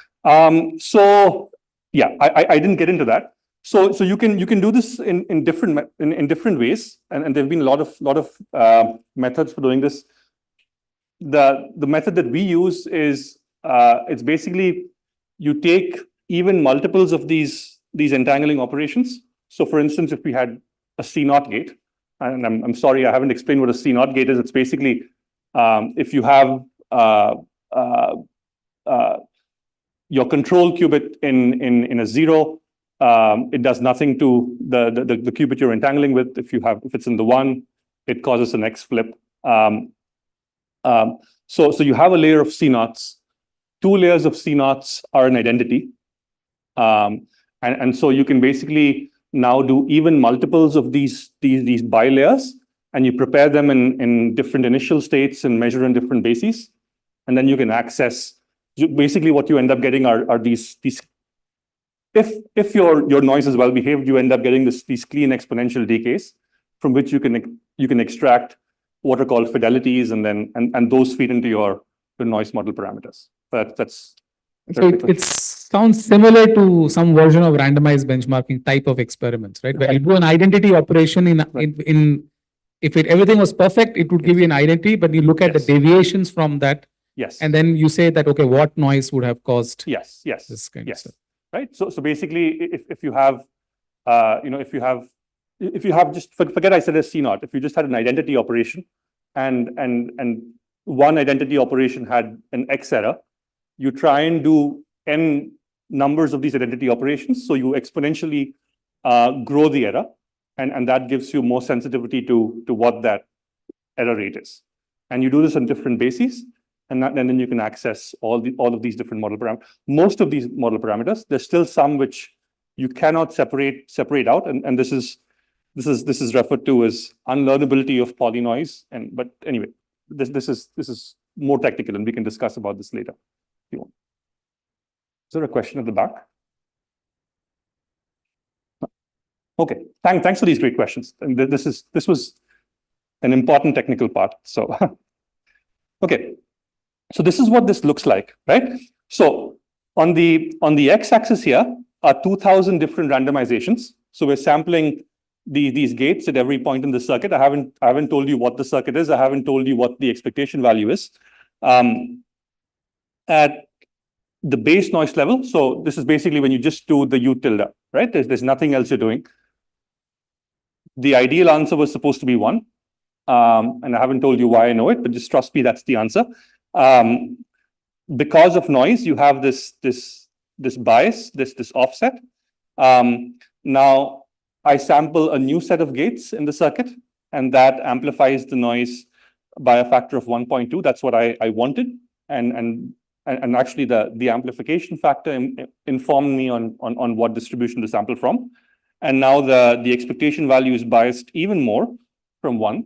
So yeah, I didn't get into that. So you can do this in different ways, and there've been a lot of methods for doing this. The method that we use is it's basically you take even multiples of these entangling operations. So for instance, if we had a C0 gate, and I'm sorry I haven't explained what a C0 gate is. It's basically if you have your control qubit in a 0, it does nothing to the qubit you're entangling with. If it's in the 1, it causes an X flip. So you have a layer of C0s. 2 layers of C0s are an identity, and so you can basically now do even multiples of these bilayers, and you prepare them in different initial states and measure in different bases, and then you can access. Basically, what you end up getting are these. If your noise is well behaved, you end up getting these clean exponential decays from which you can extract what are called fidelities, and those feed into your noise model parameters. That's so it's sounds similar to some version of randomized benchmarking type of experiments, right? Where you do an identity operation in if everything was perfect, it would give you an identity, but you look at the Yes. deviations from that, Yes. and then you say that, okay, what noise would have caused Yes. Yes. this kind of Yes. stuff? Right. So basically, if you have, if you have just forget I said a C naught. If you just had an identity operation, and one identity operation had an X error, you try and do n numbers of these identity operations, so you exponentially grow the error, and that gives you more sensitivity to what that error rate is. And you do this on different bases, and then you can access all of these different model parameters. Most of these model parameters, there's still some which you cannot separate out, and this is referred to as unlearnability of polynoise. But anyway, this is more technical, and we can discuss about this later if you want. Is there a question at the back? Okay, thanks for these great questions. And this was an important technical part. So, okay, so this is what this looks like, right? So on the x-axis here are 2,000 different randomizations. So we're sampling these gates at every point in the circuit. I haven't told you what the circuit is. I haven't told you what the expectation value is. At the base noise level, so this is basically when you just do the U tilde, right? There's nothing else you're doing. The ideal answer was supposed to be 1. And I haven't told you why I know it, but just trust me, that's the answer. Because of noise, you have this bias, this offset. Now, I sample a new set of gates in the circuit, and that amplifies the noise by a factor of 1.2. That's what I wanted. And actually, the amplification factor informed me on what distribution to sample from. And now the expectation value is biased even more from 1.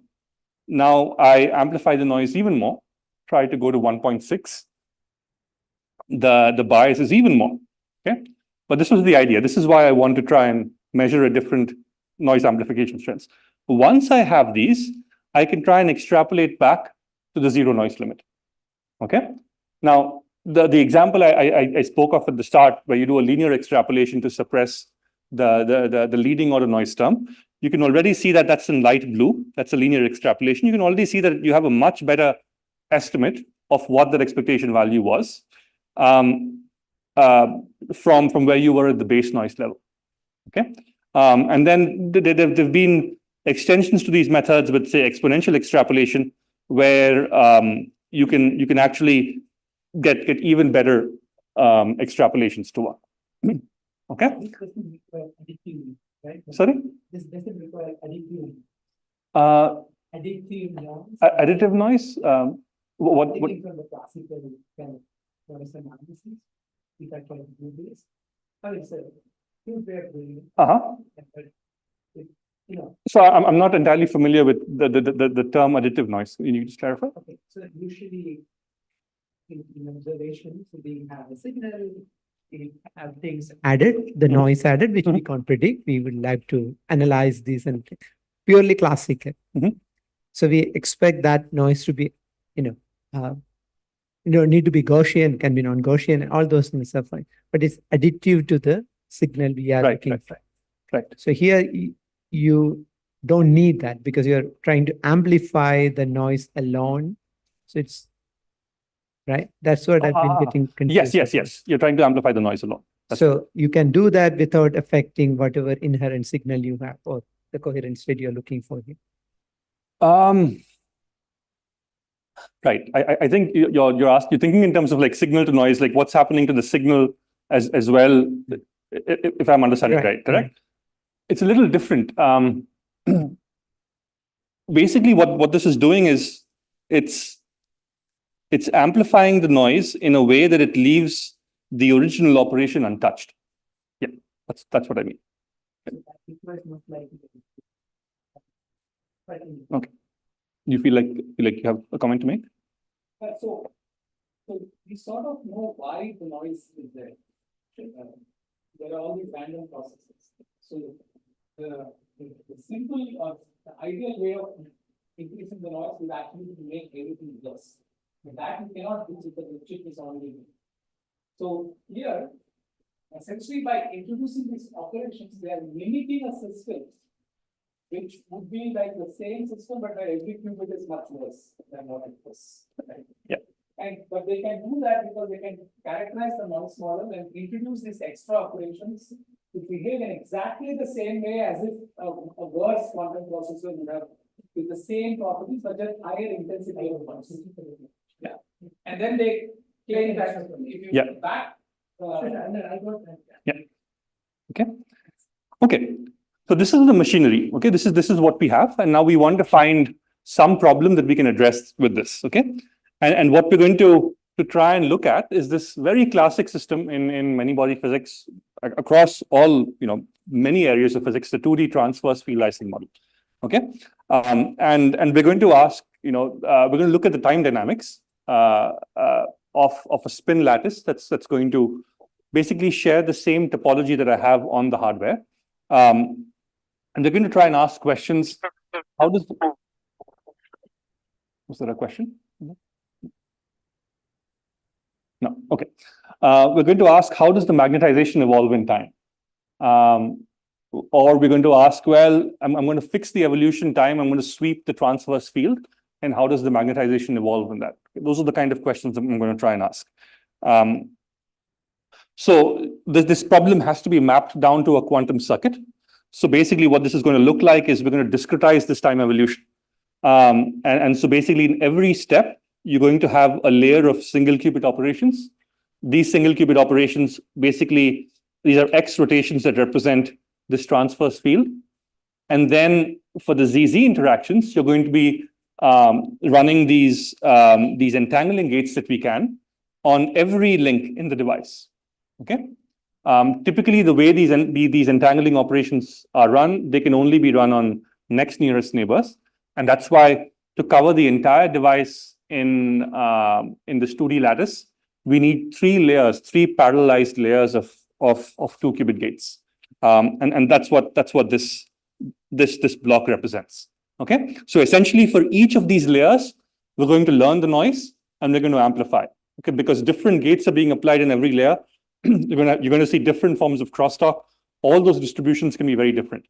Now I amplify the noise even more, try to go to 1.6. The bias is even more, okay? But this was the idea. This is why I want to try and measure a different noise amplification strengths. Once I have these, I can try and extrapolate back to the zero noise limit, okay? Now, the example I spoke of at the start, where you do a linear extrapolation to suppress the leading order noise term, you can already see that that's in light blue. That's a linear extrapolation. You can already see that you have a much better estimate of what that expectation value was from where you were at the base noise level. Okay, and then there've been extensions to these methods with, say, exponential extrapolation, where you can actually get even better extrapolations to work. Okay. This doesn't require additive, right? Sorry. This doesn't require additive. Additive noise. Additive noise. What? Taking from the classical kind of noise analysis. If I try to do this, I will say, you know. So I'm not entirely familiar with the term additive noise. Can you just clarify? Okay, so usually in observations, we have a signal. We have things added, the noise added, which we can't predict. We would like to analyze these and purely classical. So we expect that noise to be, need to be Gaussian, can be non-Gaussian, and all those things are fine. But it's additive to the signal we are looking for. Right. So here you don't need that because you're trying to amplify the noise alone. So it's right. That's what I've been getting confused. Yes. You're trying to amplify the noise alone. So you can do that without affecting whatever inherent signal you have or the coherent state you're looking for here. Right. I think you're thinking in terms of like signal to noise, like what's happening to the signal as well, if I'm understanding right, correct? It's a little different. Basically, what this is doing is it's amplifying the noise in a way that it leaves the original operation untouched. Yeah, that's what I mean. Okay. You feel like you have a comment to make? So we sort of know why the noise is there. There are all these random processes. So the simple or the ideal way of increasing the noise would actually be to make everything worse. But that we cannot do because the chip is already there. So here Essentially, by introducing these operations, they are limiting a system which would be like the same system, but where every qubit is much worse than what it was. Right? Yeah. But they can do that because they can characterize the noise model and introduce these extra operations to behave in exactly the same way as if a worse quantum processor would have, with the same properties, but just higher intensity of ones. Yeah. And then they claim that if you back. Yeah. Okay. Okay. So this is the machinery. Okay. This is what we have, and now we want to find some problem that we can address with this. Okay. And what we're going to try and look at is this very classic system in many body physics across all, many areas of physics, the 2D transverse field licensing model. Okay. And we're going to ask, we're going to look at the time dynamics of a spin lattice that's going to basically share the same topology that I have on the hardware. And they're going to try and ask questions. Was there a question? No. Okay. We're going to ask, how does the magnetization evolve in time? Or we're going to ask, well, I'm going to fix the evolution time. I'm going to sweep the transverse field. And how does the magnetization evolve in that? Those are the kind of questions I'm going to try and ask. So this problem has to be mapped down to a quantum circuit. So basically what this is going to look like is we're going to discretize this time evolution. And so basically in every step, you're going to have a layer of single qubit operations. These single qubit operations, basically, these are X rotations that represent this transverse field. And then for the ZZ interactions, you're going to be running these entangling gates that we can on every link in the device. Okay. Typically, the way these entangling operations are run, they can only be run on next nearest neighbors, and that's why to cover the entire device in this 2D lattice, we need three parallelized layers of 2 qubit gates, and that's what this block represents. Okay, so essentially for each of these layers, we're going to learn the noise and we're going to amplify. Okay, because different gates are being applied in every layer. You're going to see different forms of crosstalk. All those distributions can be very different,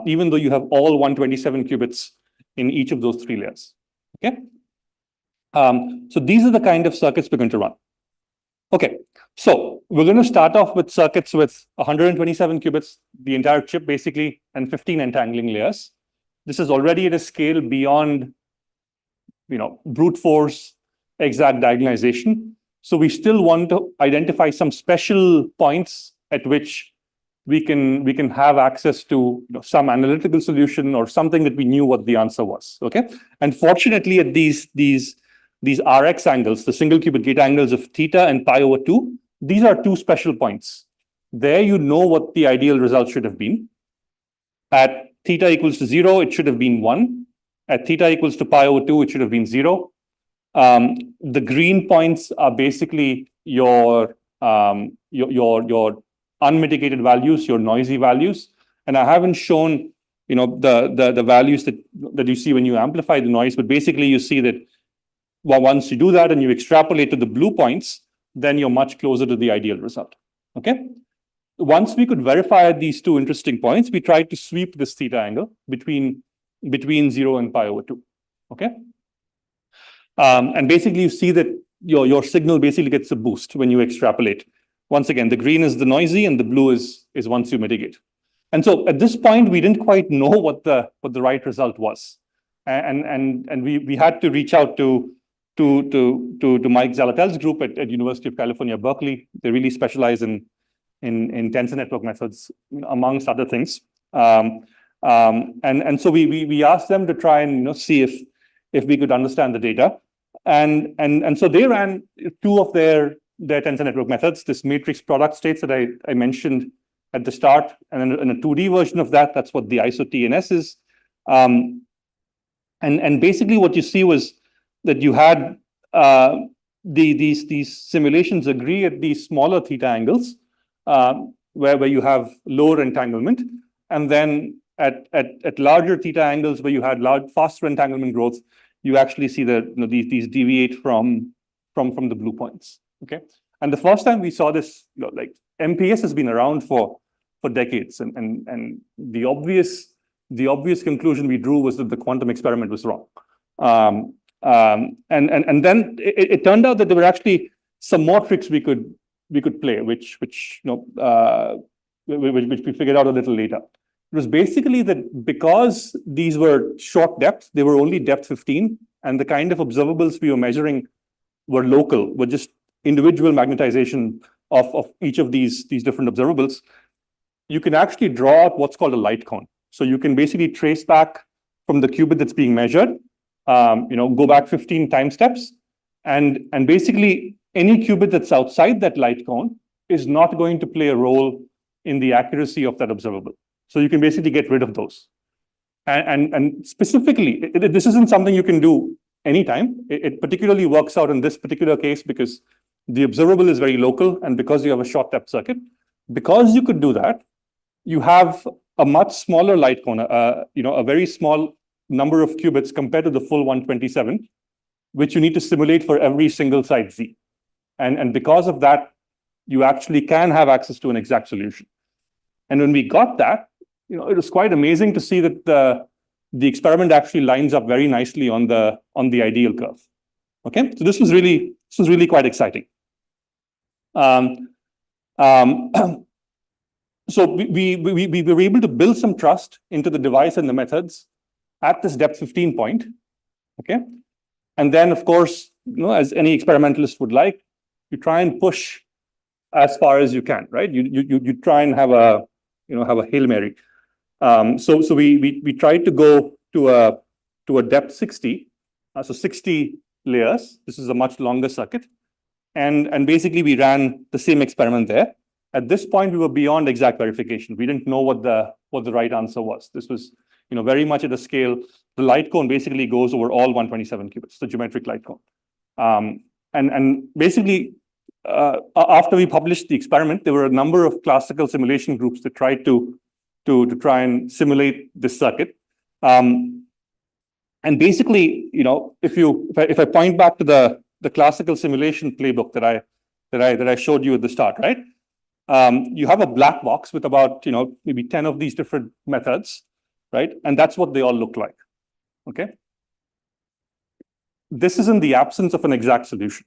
even though you have all 127 qubits in each of those 3 layers. Okay. So these are the kind of circuits we're going to run. Okay, so we're going to start off with circuits with 127 qubits, the entire chip basically, and 15 entangling layers. This is already at a scale beyond, brute force exact diagonalization. So we still want to identify some special points at which we can have access to some analytical solution or something that we knew what the answer was. Okay, and fortunately, at these Rx angles, the single qubit gate angles of theta and pi over 2, these are 2 special points. There you know what the ideal result should have been. At theta equals to 0, it should have been 1. At theta equals to pi over 2, it should have been 0. The green points are basically your unmitigated values, your noisy values. And I haven't shown the values that you see when you amplify the noise, but basically you see that once you do that and you extrapolate to the blue points, then you're much closer to the ideal result. Okay. Once we could verify these 2 interesting points, we tried to sweep this theta angle between 0 and pi over 2. Okay. And basically you see that your signal basically gets a boost when you extrapolate. Once again, the green is the noisy and the blue is once you mitigate. And so at this point, we didn't quite know what the right result was. And we had to reach out to Mike Zalatel's group at University of California, Berkeley. They really specialize in tensor network methods, amongst other things. And so we asked them to try and see if we could understand the data. And so they ran 2 of their tensor network methods, this matrix product states that I mentioned at the start, and then a 2D version of that. That's what the ISO-TNS is. And basically what you see was that you had these simulations agree at these smaller theta angles, where you have lower entanglement, and then at larger theta angles where you had faster entanglement growth, you actually see that these deviate from the blue points. Okay, And the first time we saw this, like MPS has been around for decades, and the obvious conclusion we drew was that the quantum experiment was wrong. And then it turned out that there were actually some more tricks we could play, which we figured out a little later. It was basically that because these were short depth, they were only depth 15, and the kind of observables we were measuring were local, were just individual magnetization of each of these different observables. You can actually draw out what's called a light cone. So you can basically trace back from the qubit that's being measured, go back 15 time steps, and basically any qubit that's outside that light cone is not going to play a role in the accuracy of that observable. So you can basically get rid of those. And specifically, this isn't something you can do anytime. It particularly works out in this particular case because the observable is very local, and because you have a short depth circuit. Because you could do that, you have a much smaller light cone, a very small number of qubits compared to the full 127, which you need to simulate for every single site Z. And because of that, you actually can have access to an exact solution. And when we got that, it was quite amazing to see that the experiment actually lines up very nicely on the ideal curve. Okay, so this was really quite exciting. So we were able to build some trust into the device and the methods at this depth 15 point. Okay, and then of course, as any experimentalist would like, you try and push as far as you can, right? You try and have a Hail Mary. So we tried to go to a depth 60, so 60 layers. This is a much longer circuit, and basically we ran the same experiment there. At this point, we were beyond exact verification. We didn't know what the right answer was. This was very much at a scale. The light cone basically goes over all 127 qubits, the geometric light cone. And basically, after we published the experiment, there were a number of classical simulation groups that tried to try and simulate this circuit. And basically, if I point back to the classical simulation playbook that I showed you at the start, right? You have a black box with about maybe 10 of these different methods, right? And that's what they all look like. Okay. This is in the absence of an exact solution.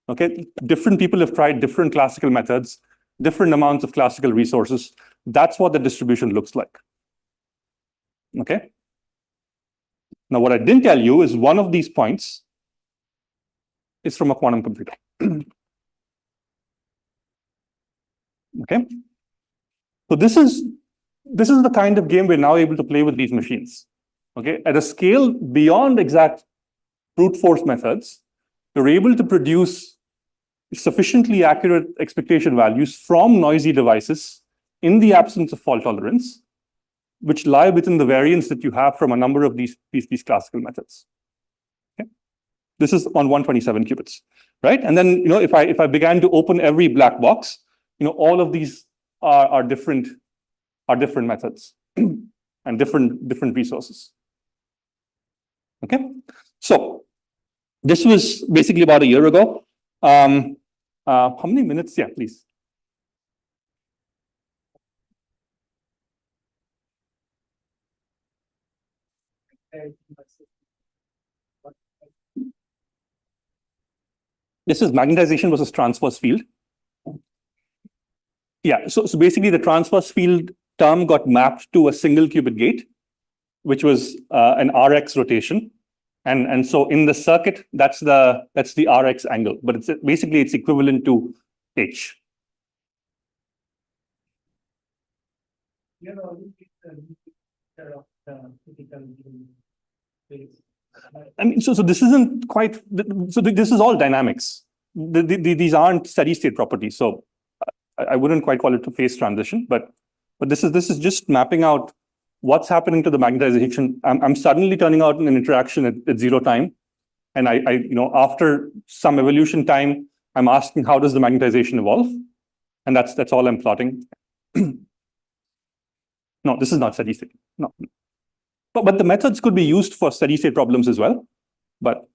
Okay, different people have tried different classical methods, different amounts of classical resources. That's what the distribution looks like. Okay. Now, what I didn't tell you is one of these points is from a quantum computer. Okay. So this is the kind of game we're now able to play with these machines. Okay, at a scale beyond exact brute force methods, you're able to produce sufficiently accurate expectation values from noisy devices in the absence of fault tolerance, which lie within the variance that you have from a number of these classical methods. Okay, this is on 127 qubits, right? And then if I began to open every black box, all of these are different methods and different resources. Okay, so this was basically about a year ago. How many minutes? Yeah, please. This is magnetization versus transverse field. Yeah, so basically the transverse field term got mapped to a single qubit gate, which was an Rx rotation. And so in the circuit, that's the Rx angle, but basically it's equivalent to H. I mean, so this isn't quite. So this is all dynamics. These aren't steady state properties. So I wouldn't quite call it a phase transition, but this is just mapping out what's happening to the magnetization. I'm suddenly turning out an interaction at 0 time, and I after some evolution time, I'm asking how does the magnetization evolve, and that's all I'm plotting. No, this is not steady state. No, but the methods could be used for steady state problems as well. But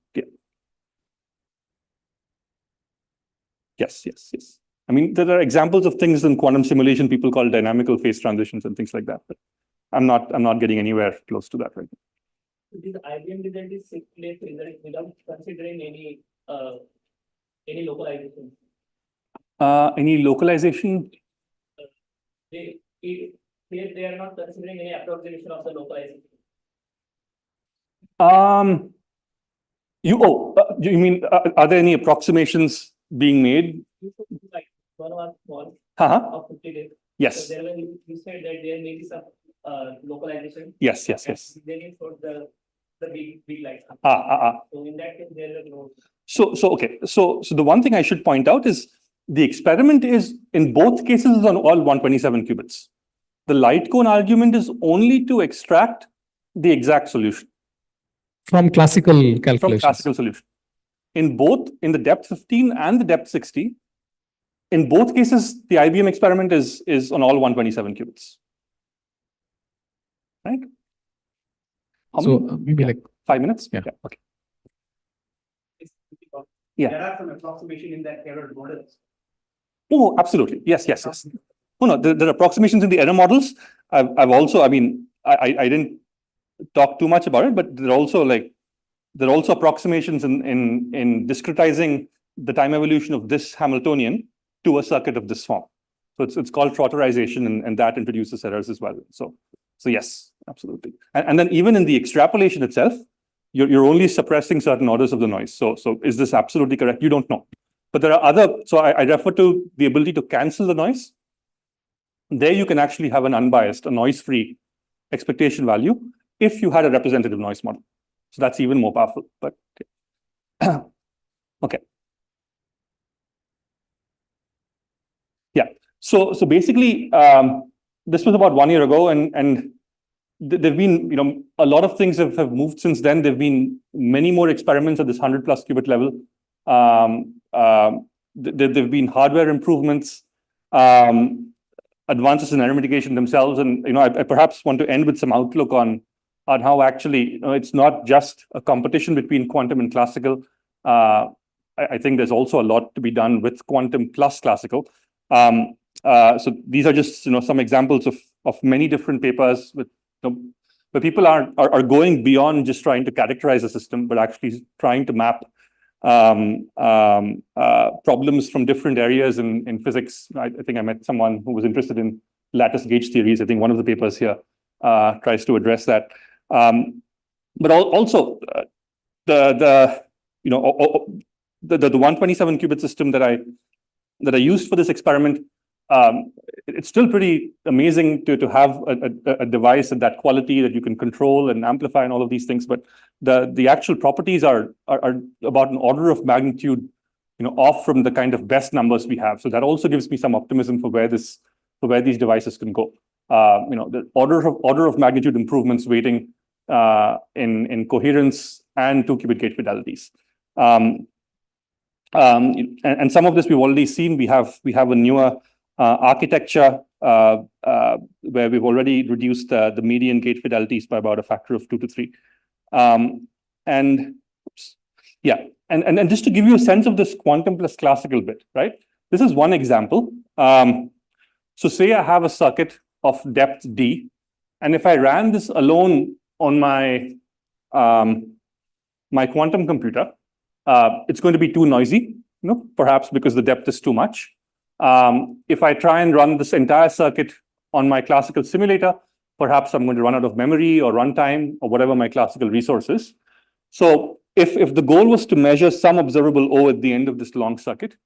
yeah. Yes. I mean, there are examples of things in quantum simulation people call dynamical phase transitions and things like that. But I'm not getting anywhere close to that right now. This IBM result is simply without considering any localization. Any localization? Here they are not considering any approximation of the localization. You mean are there any approximations being made? Like one was small Uh-huh. of 50 days. Yes. So there will you said that there may be some localization. Yes. Then you showed the big light. So in that case, there will no. Okay. So the one thing I should point out is the experiment is in both cases is on all 127 qubits. The light cone argument is only to extract the exact solution. From classical calculations. From classical solution. In both, in the depth 15 and the depth 60, in both cases, the IBM experiment is on all 127 qubits. Right? Maybe like 5 minutes? Yeah. Okay. There are some approximation in that error models. Oh, absolutely. Yes. No, there are approximations in the error models. I've also, I mean, I didn't talk too much about it, but there are also approximations in discretizing the time evolution of this Hamiltonian to a circuit of this form. So it's called trotterization, and that introduces errors as well. So yes, absolutely. And then even in the extrapolation itself, you're only suppressing certain orders of the noise. So is this absolutely correct? You don't know. But there are other, so I refer to the ability to cancel the noise. There you can actually have an unbiased, a noise-free expectation value if you had a representative noise model. So that's even more powerful, but okay. Yeah, so basically, this was about 1 year ago, and there've been, a lot of things have moved since then. There've been many more experiments at this 100+ qubit level. There've been hardware improvements, advances in error mitigation themselves, and I perhaps want to end with some outlook on how actually it's not just a competition between quantum and classical. I think there's also a lot to be done with quantum plus classical. So these are just some examples of many different papers with where people are going beyond just trying to characterize a system, but actually trying to map problems from different areas in physics. I think I met someone who was interested in lattice gauge theories. I think one of the papers here tries to address that. But also the 127 qubit system that I used for this experiment, it's still pretty amazing to have a device at that quality that you can control and amplify and all of these things. But the actual properties are about an order of magnitude, off from the kind of best numbers we have. So that also gives me some optimism for where these devices can go. The order of magnitude improvements waiting in coherence and 2-qubit gate fidelities. And some of this we've already seen. We have a newer architecture where we've already reduced the median gate fidelities by about a factor of 2 to 3. And just to give you a sense of this quantum plus classical bit, right? This is one example. So say I have a circuit of depth D, and if I ran this alone on my my quantum computer, it's going to be too noisy, perhaps because the depth is too much. If I try and run this entire circuit on my classical simulator, perhaps I'm going to run out of memory or runtime or whatever my classical resource is. So if the goal was to measure some observable O at the end of this long circuit,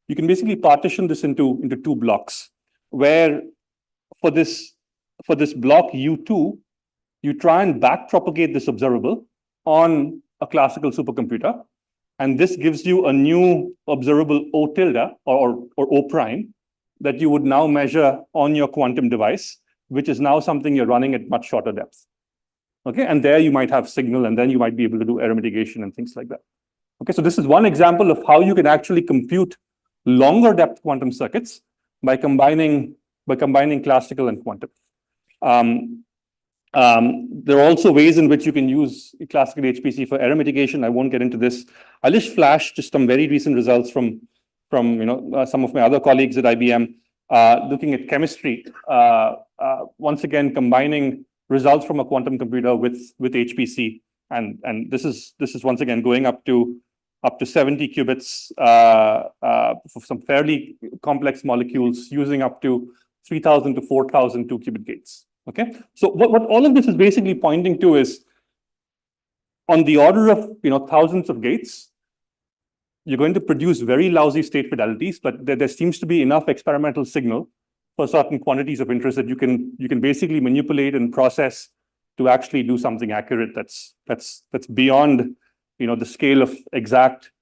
you can basically partition this into 2 blocks, where for this block U2, you try and backpropagate this observable on a classical supercomputer. And this gives you a new observable O tilde or O prime that you would now measure on your quantum device, which is now something you're running at much shorter depth. Okay, and there you might have signal, and then you might be able to do error mitigation and things like that. Okay, so this is one example of how you can actually compute longer depth quantum circuits by combining classical and quantum. There are also ways in which you can use classical HPC for error mitigation. I won't get into this. I'll just flash just some very recent results from some of my other colleagues at IBM, looking at chemistry, once again combining results from a quantum computer with HPC, and this is once again going up to 70 qubits for some fairly complex molecules, using up to 3,000 to 4,000 2-qubit gates. Okay, so what all of this is basically pointing to is, on the order of thousands of gates, you're going to produce very lousy state fidelities, but there seems to be enough experimental signal for certain quantities of interest that you can basically manipulate and process to actually do something accurate that's beyond the scale of exact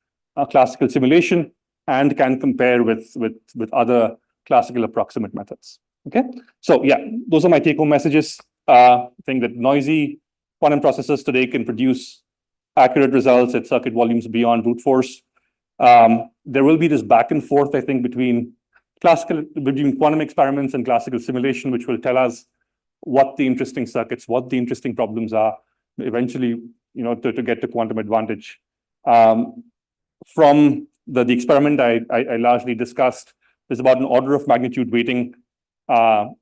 classical simulation, and can compare with other classical approximate methods. Okay, so yeah, those are my take-home messages. I think that noisy quantum processors today can produce accurate results at circuit volumes beyond brute force. There will be this back and forth, I think, between quantum experiments and classical simulation, which will tell us what the interesting circuits, what the interesting problems are, eventually, to get to quantum advantage. From the experiment I largely discussed, there's about an order of magnitude weighting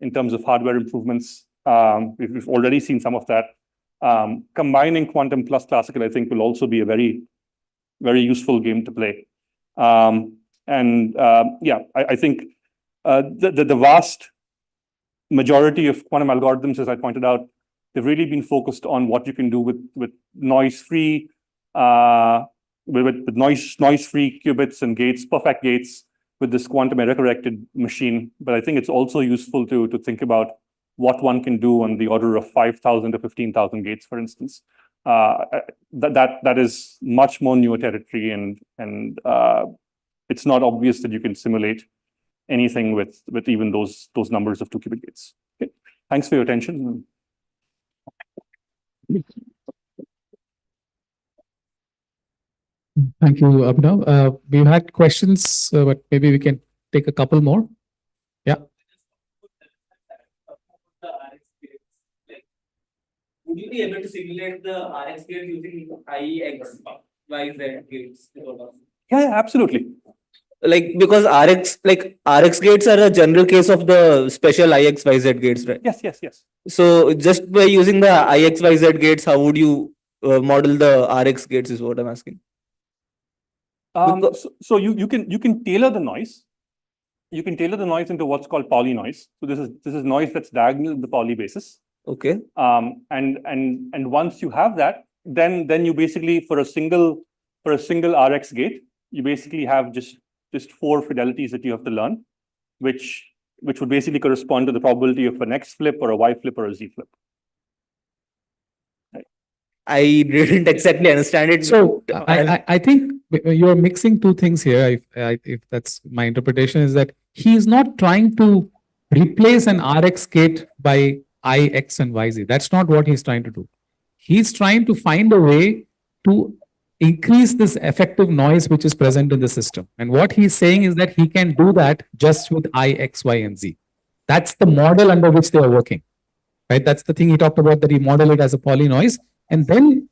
in terms of hardware improvements. We've already seen some of that. Combining quantum plus classical, I think, will also be a very, very useful game to play. I think the vast majority of quantum algorithms, as I pointed out, they've really been focused on what you can do with noise-free noise-free qubits and gates, perfect gates, with this quantum error-corrected machine. But I think it's also useful to think about what one can do on the order of 5,000 to 15,000 gates, for instance. That is much more newer territory, and it's not obvious that you can simulate anything with even those numbers of 2-qubit gates. Okay. Thanks for your attention. Thank you, Abhinav. We've had questions, but maybe we can take a couple more. Yeah. Would you be able to simulate the RX gate using IXYZ gates? Yeah, absolutely. Because RX gates are a general case of the special IXYZ gates, right? Yes. So just by using the IXYZ gates, how would you model the RX gates is what I'm asking. So you can tailor the noise. You can tailor the noise into what's called Pauli noise. So this is noise that's diagonal in the Pauli basis. Okay. And once you have that, then you basically, for a single RX gate, you basically have just 4 fidelities that you have to learn, which would basically correspond to the probability of an X flip or a Y flip or a Z flip. I didn't exactly understand it. So I think you're mixing two things here. If that's my interpretation, is that he is not trying to replace an RX gate by IX and YZ. That's not what he's trying to do. He's trying to find a way to increase this effective noise which is present in the system. And what he's saying is that he can do that just with I, X, Y, and Z. That's the model under which they are working. Right? That's the thing he talked about, that he model it as a Pauli noise. And then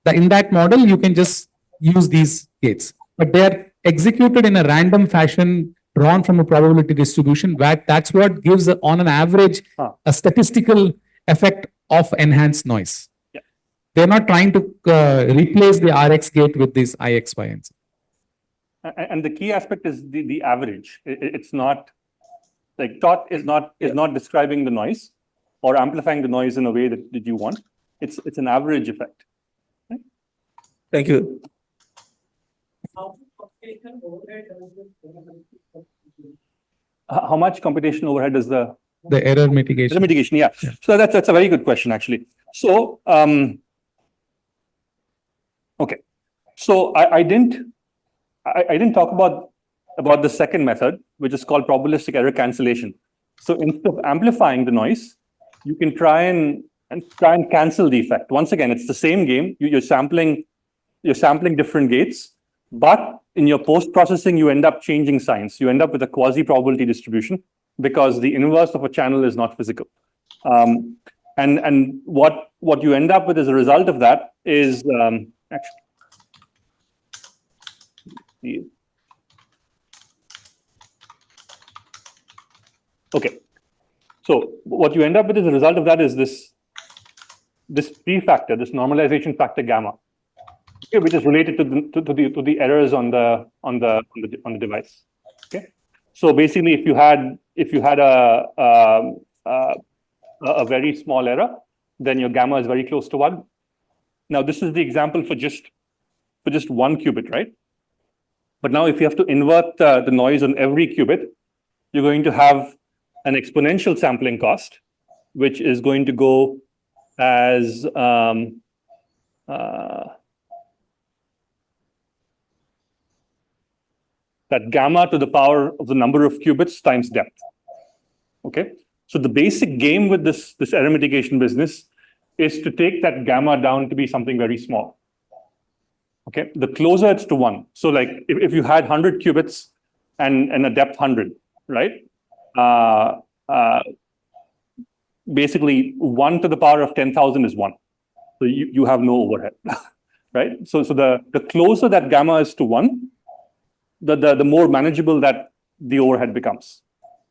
in that model, you can just use these gates. But they are executed in a random fashion, drawn from a probability distribution. That's what gives, on an average, a statistical effect of enhanced noise. Yeah. They're not trying to replace the RX gate with this IX, Y, and Z. And the key aspect is the average. It's not like TOT is not describing the noise or amplifying the noise in a way that you want. It's an average effect. Right? Thank you. How much computational overhead does the error mitigation? Error mitigation, yeah. So that's a very good question, actually. So okay. So I didn't talk about the second method, which is called probabilistic error cancellation. So instead of amplifying the noise, you can try and cancel the effect. Once again, it's the same game. You're sampling different gates, but in your post-processing, you end up changing signs. You end up with a quasi-probability distribution because the inverse of a channel is not physical. And what you end up with as a result of that is actually Okay. So what you end up with as a result of that is this p-factor, this normalization factor gamma, okay, which is related to the errors on the device. Okay. So basically, if you had a very small error, then your gamma is very close to 1. Now, this is the example for just one qubit, right? But now if you have to invert the noise on every qubit, you're going to have an exponential sampling cost, which is going to go as that gamma to the power of the number of qubits times depth. Okay, so the basic game with this error mitigation business is to take that gamma down to be something very small. Okay, the closer it's to 1. So like if you had 100 qubits and a depth 100, right? Basically 1 to the power of 10,000 is 1. So you have no overhead, right? So the closer that gamma is to 1, the more manageable that the overhead becomes.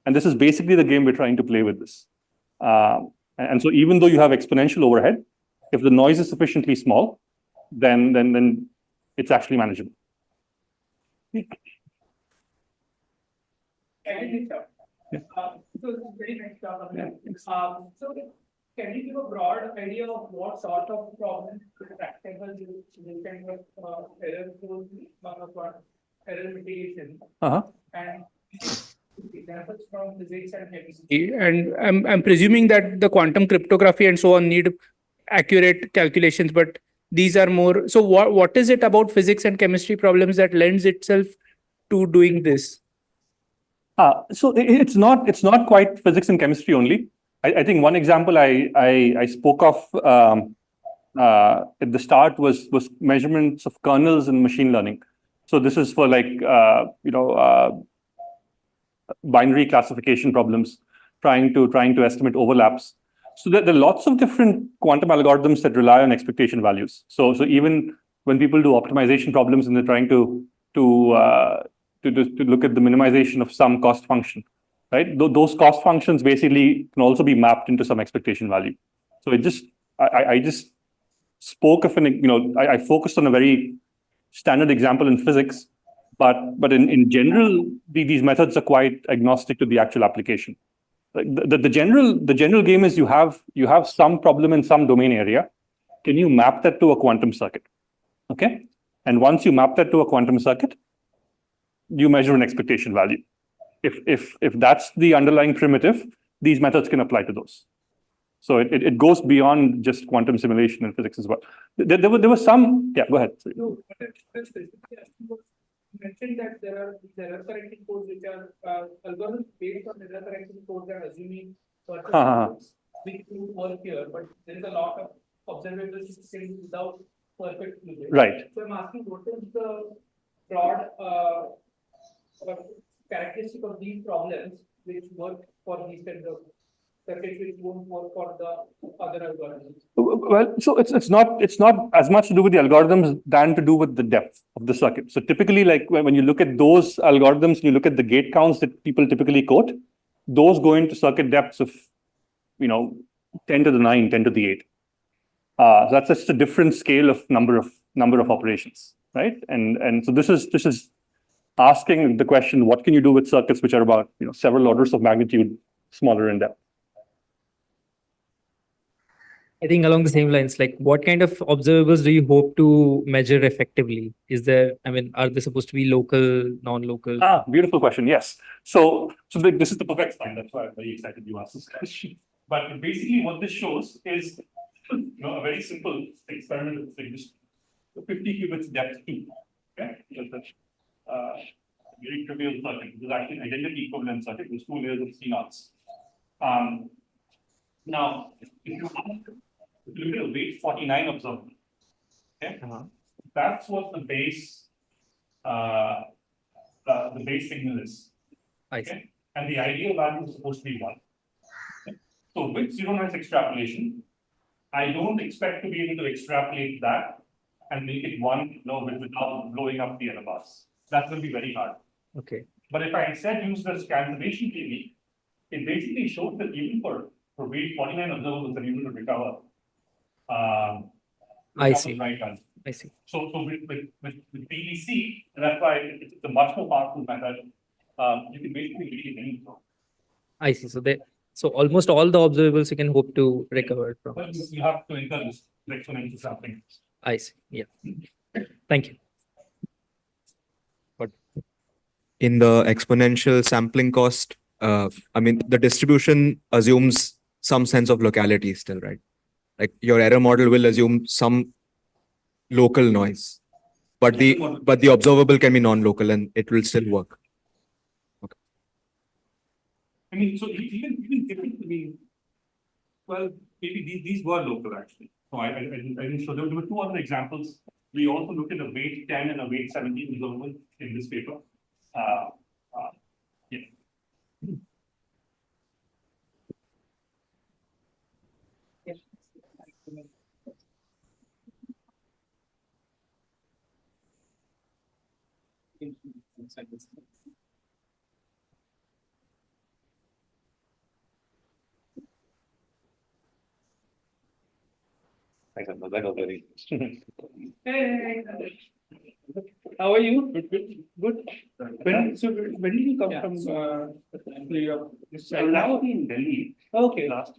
And this is basically the game we're trying to play with this. And so even though you have exponential overhead, if the noise is sufficiently small, then it's actually manageable. So it's very nice talk. So can you give a broad idea of what sort of problems tractable you can with error tools, error mitigation, and examples from physics and chemistry? And I'm presuming that the quantum cryptography and so on need accurate calculations, but these are more. So what is it about physics and chemistry problems that lends itself to doing this? So it's not quite physics and chemistry only. I think one example I spoke of at the start was measurements of kernels in machine learning. So this is for like binary classification problems, trying to estimate overlaps. So there are lots of different quantum algorithms that rely on expectation values. So even when people do optimization problems and they're trying to look at the minimization of some cost function, right? Those cost functions basically can also be mapped into some expectation value. So I just spoke of I focused on a very standard example in physics, but in general, these methods are quite agnostic to the actual application. Like the general game is you have some problem in some domain area. Can you map that to a quantum circuit? Okay, and once you map that to a quantum circuit, you measure an expectation value. If that's the underlying primitive, these methods can apply to those. So it goes beyond just quantum simulation and physics as well. There were some. Yeah, go ahead. Sorry. No, you mentioned that there are error correcting codes which are algorithms based on error correcting codes are assuming which would work here, but there is a lot of observable things without perfect usage. Right. So I'm asking, what is the broad characteristic of these problems which work for these kinds of circuits which won't work for the other algorithms? Well, so it's not as much to do with the algorithms than to do with the depth of the circuit. So typically, like when you look at those algorithms, you look at the gate counts that people typically quote, those go into circuit depths of 10 to the 9, 10 to the 8. So that's just a different scale of number of operations, right? And so this is asking the question, what can you do with circuits which are about several orders of magnitude smaller in depth? I think along the same lines, like what kind of observables do you hope to measure effectively? Are they supposed to be local, non-local? Beautiful question. Yes. So this is the perfect time. That's why I'm very excited you asked this question. But basically what this shows is a very simple experiment of just 50 qubits depth 2. Okay. Very trivial circuit. This is actually an identity equivalent circuit with 2 layers of CNOTs. Now, if you look at weight 49 observable, okay, that's what the base signal is. Okay, and the ideal value is supposed to be 1. Okay? So with zero-noise extrapolation, I don't expect to be able to extrapolate that and make it 1 without blowing up the error bars. That's going to be very hard. Okay. But if I instead use the scansimation technique, it basically showed that even for weight 49 observables are able to recover. I see. Right hand. I see. So with PVC, that's why it's a much more powerful method. You can basically read any flow. I see. So almost all the observables you can hope to recover from But this. you have to encourage exponential sampling. I see. Yeah. Thank you. In the exponential sampling cost, I mean, the distribution assumes some sense of locality still, right? Like your error model will assume some local noise, but the observable can be non-local and it will still work. I mean, so even typically, well, maybe these were local actually. So I didn't show. There were two other examples. We also looked at a weight 10 and a weight 17 observable in this paper. Yeah. Thanks, that was very. Hey, how are you? Good. When did you come from? This side? Now in Delhi. Okay. Last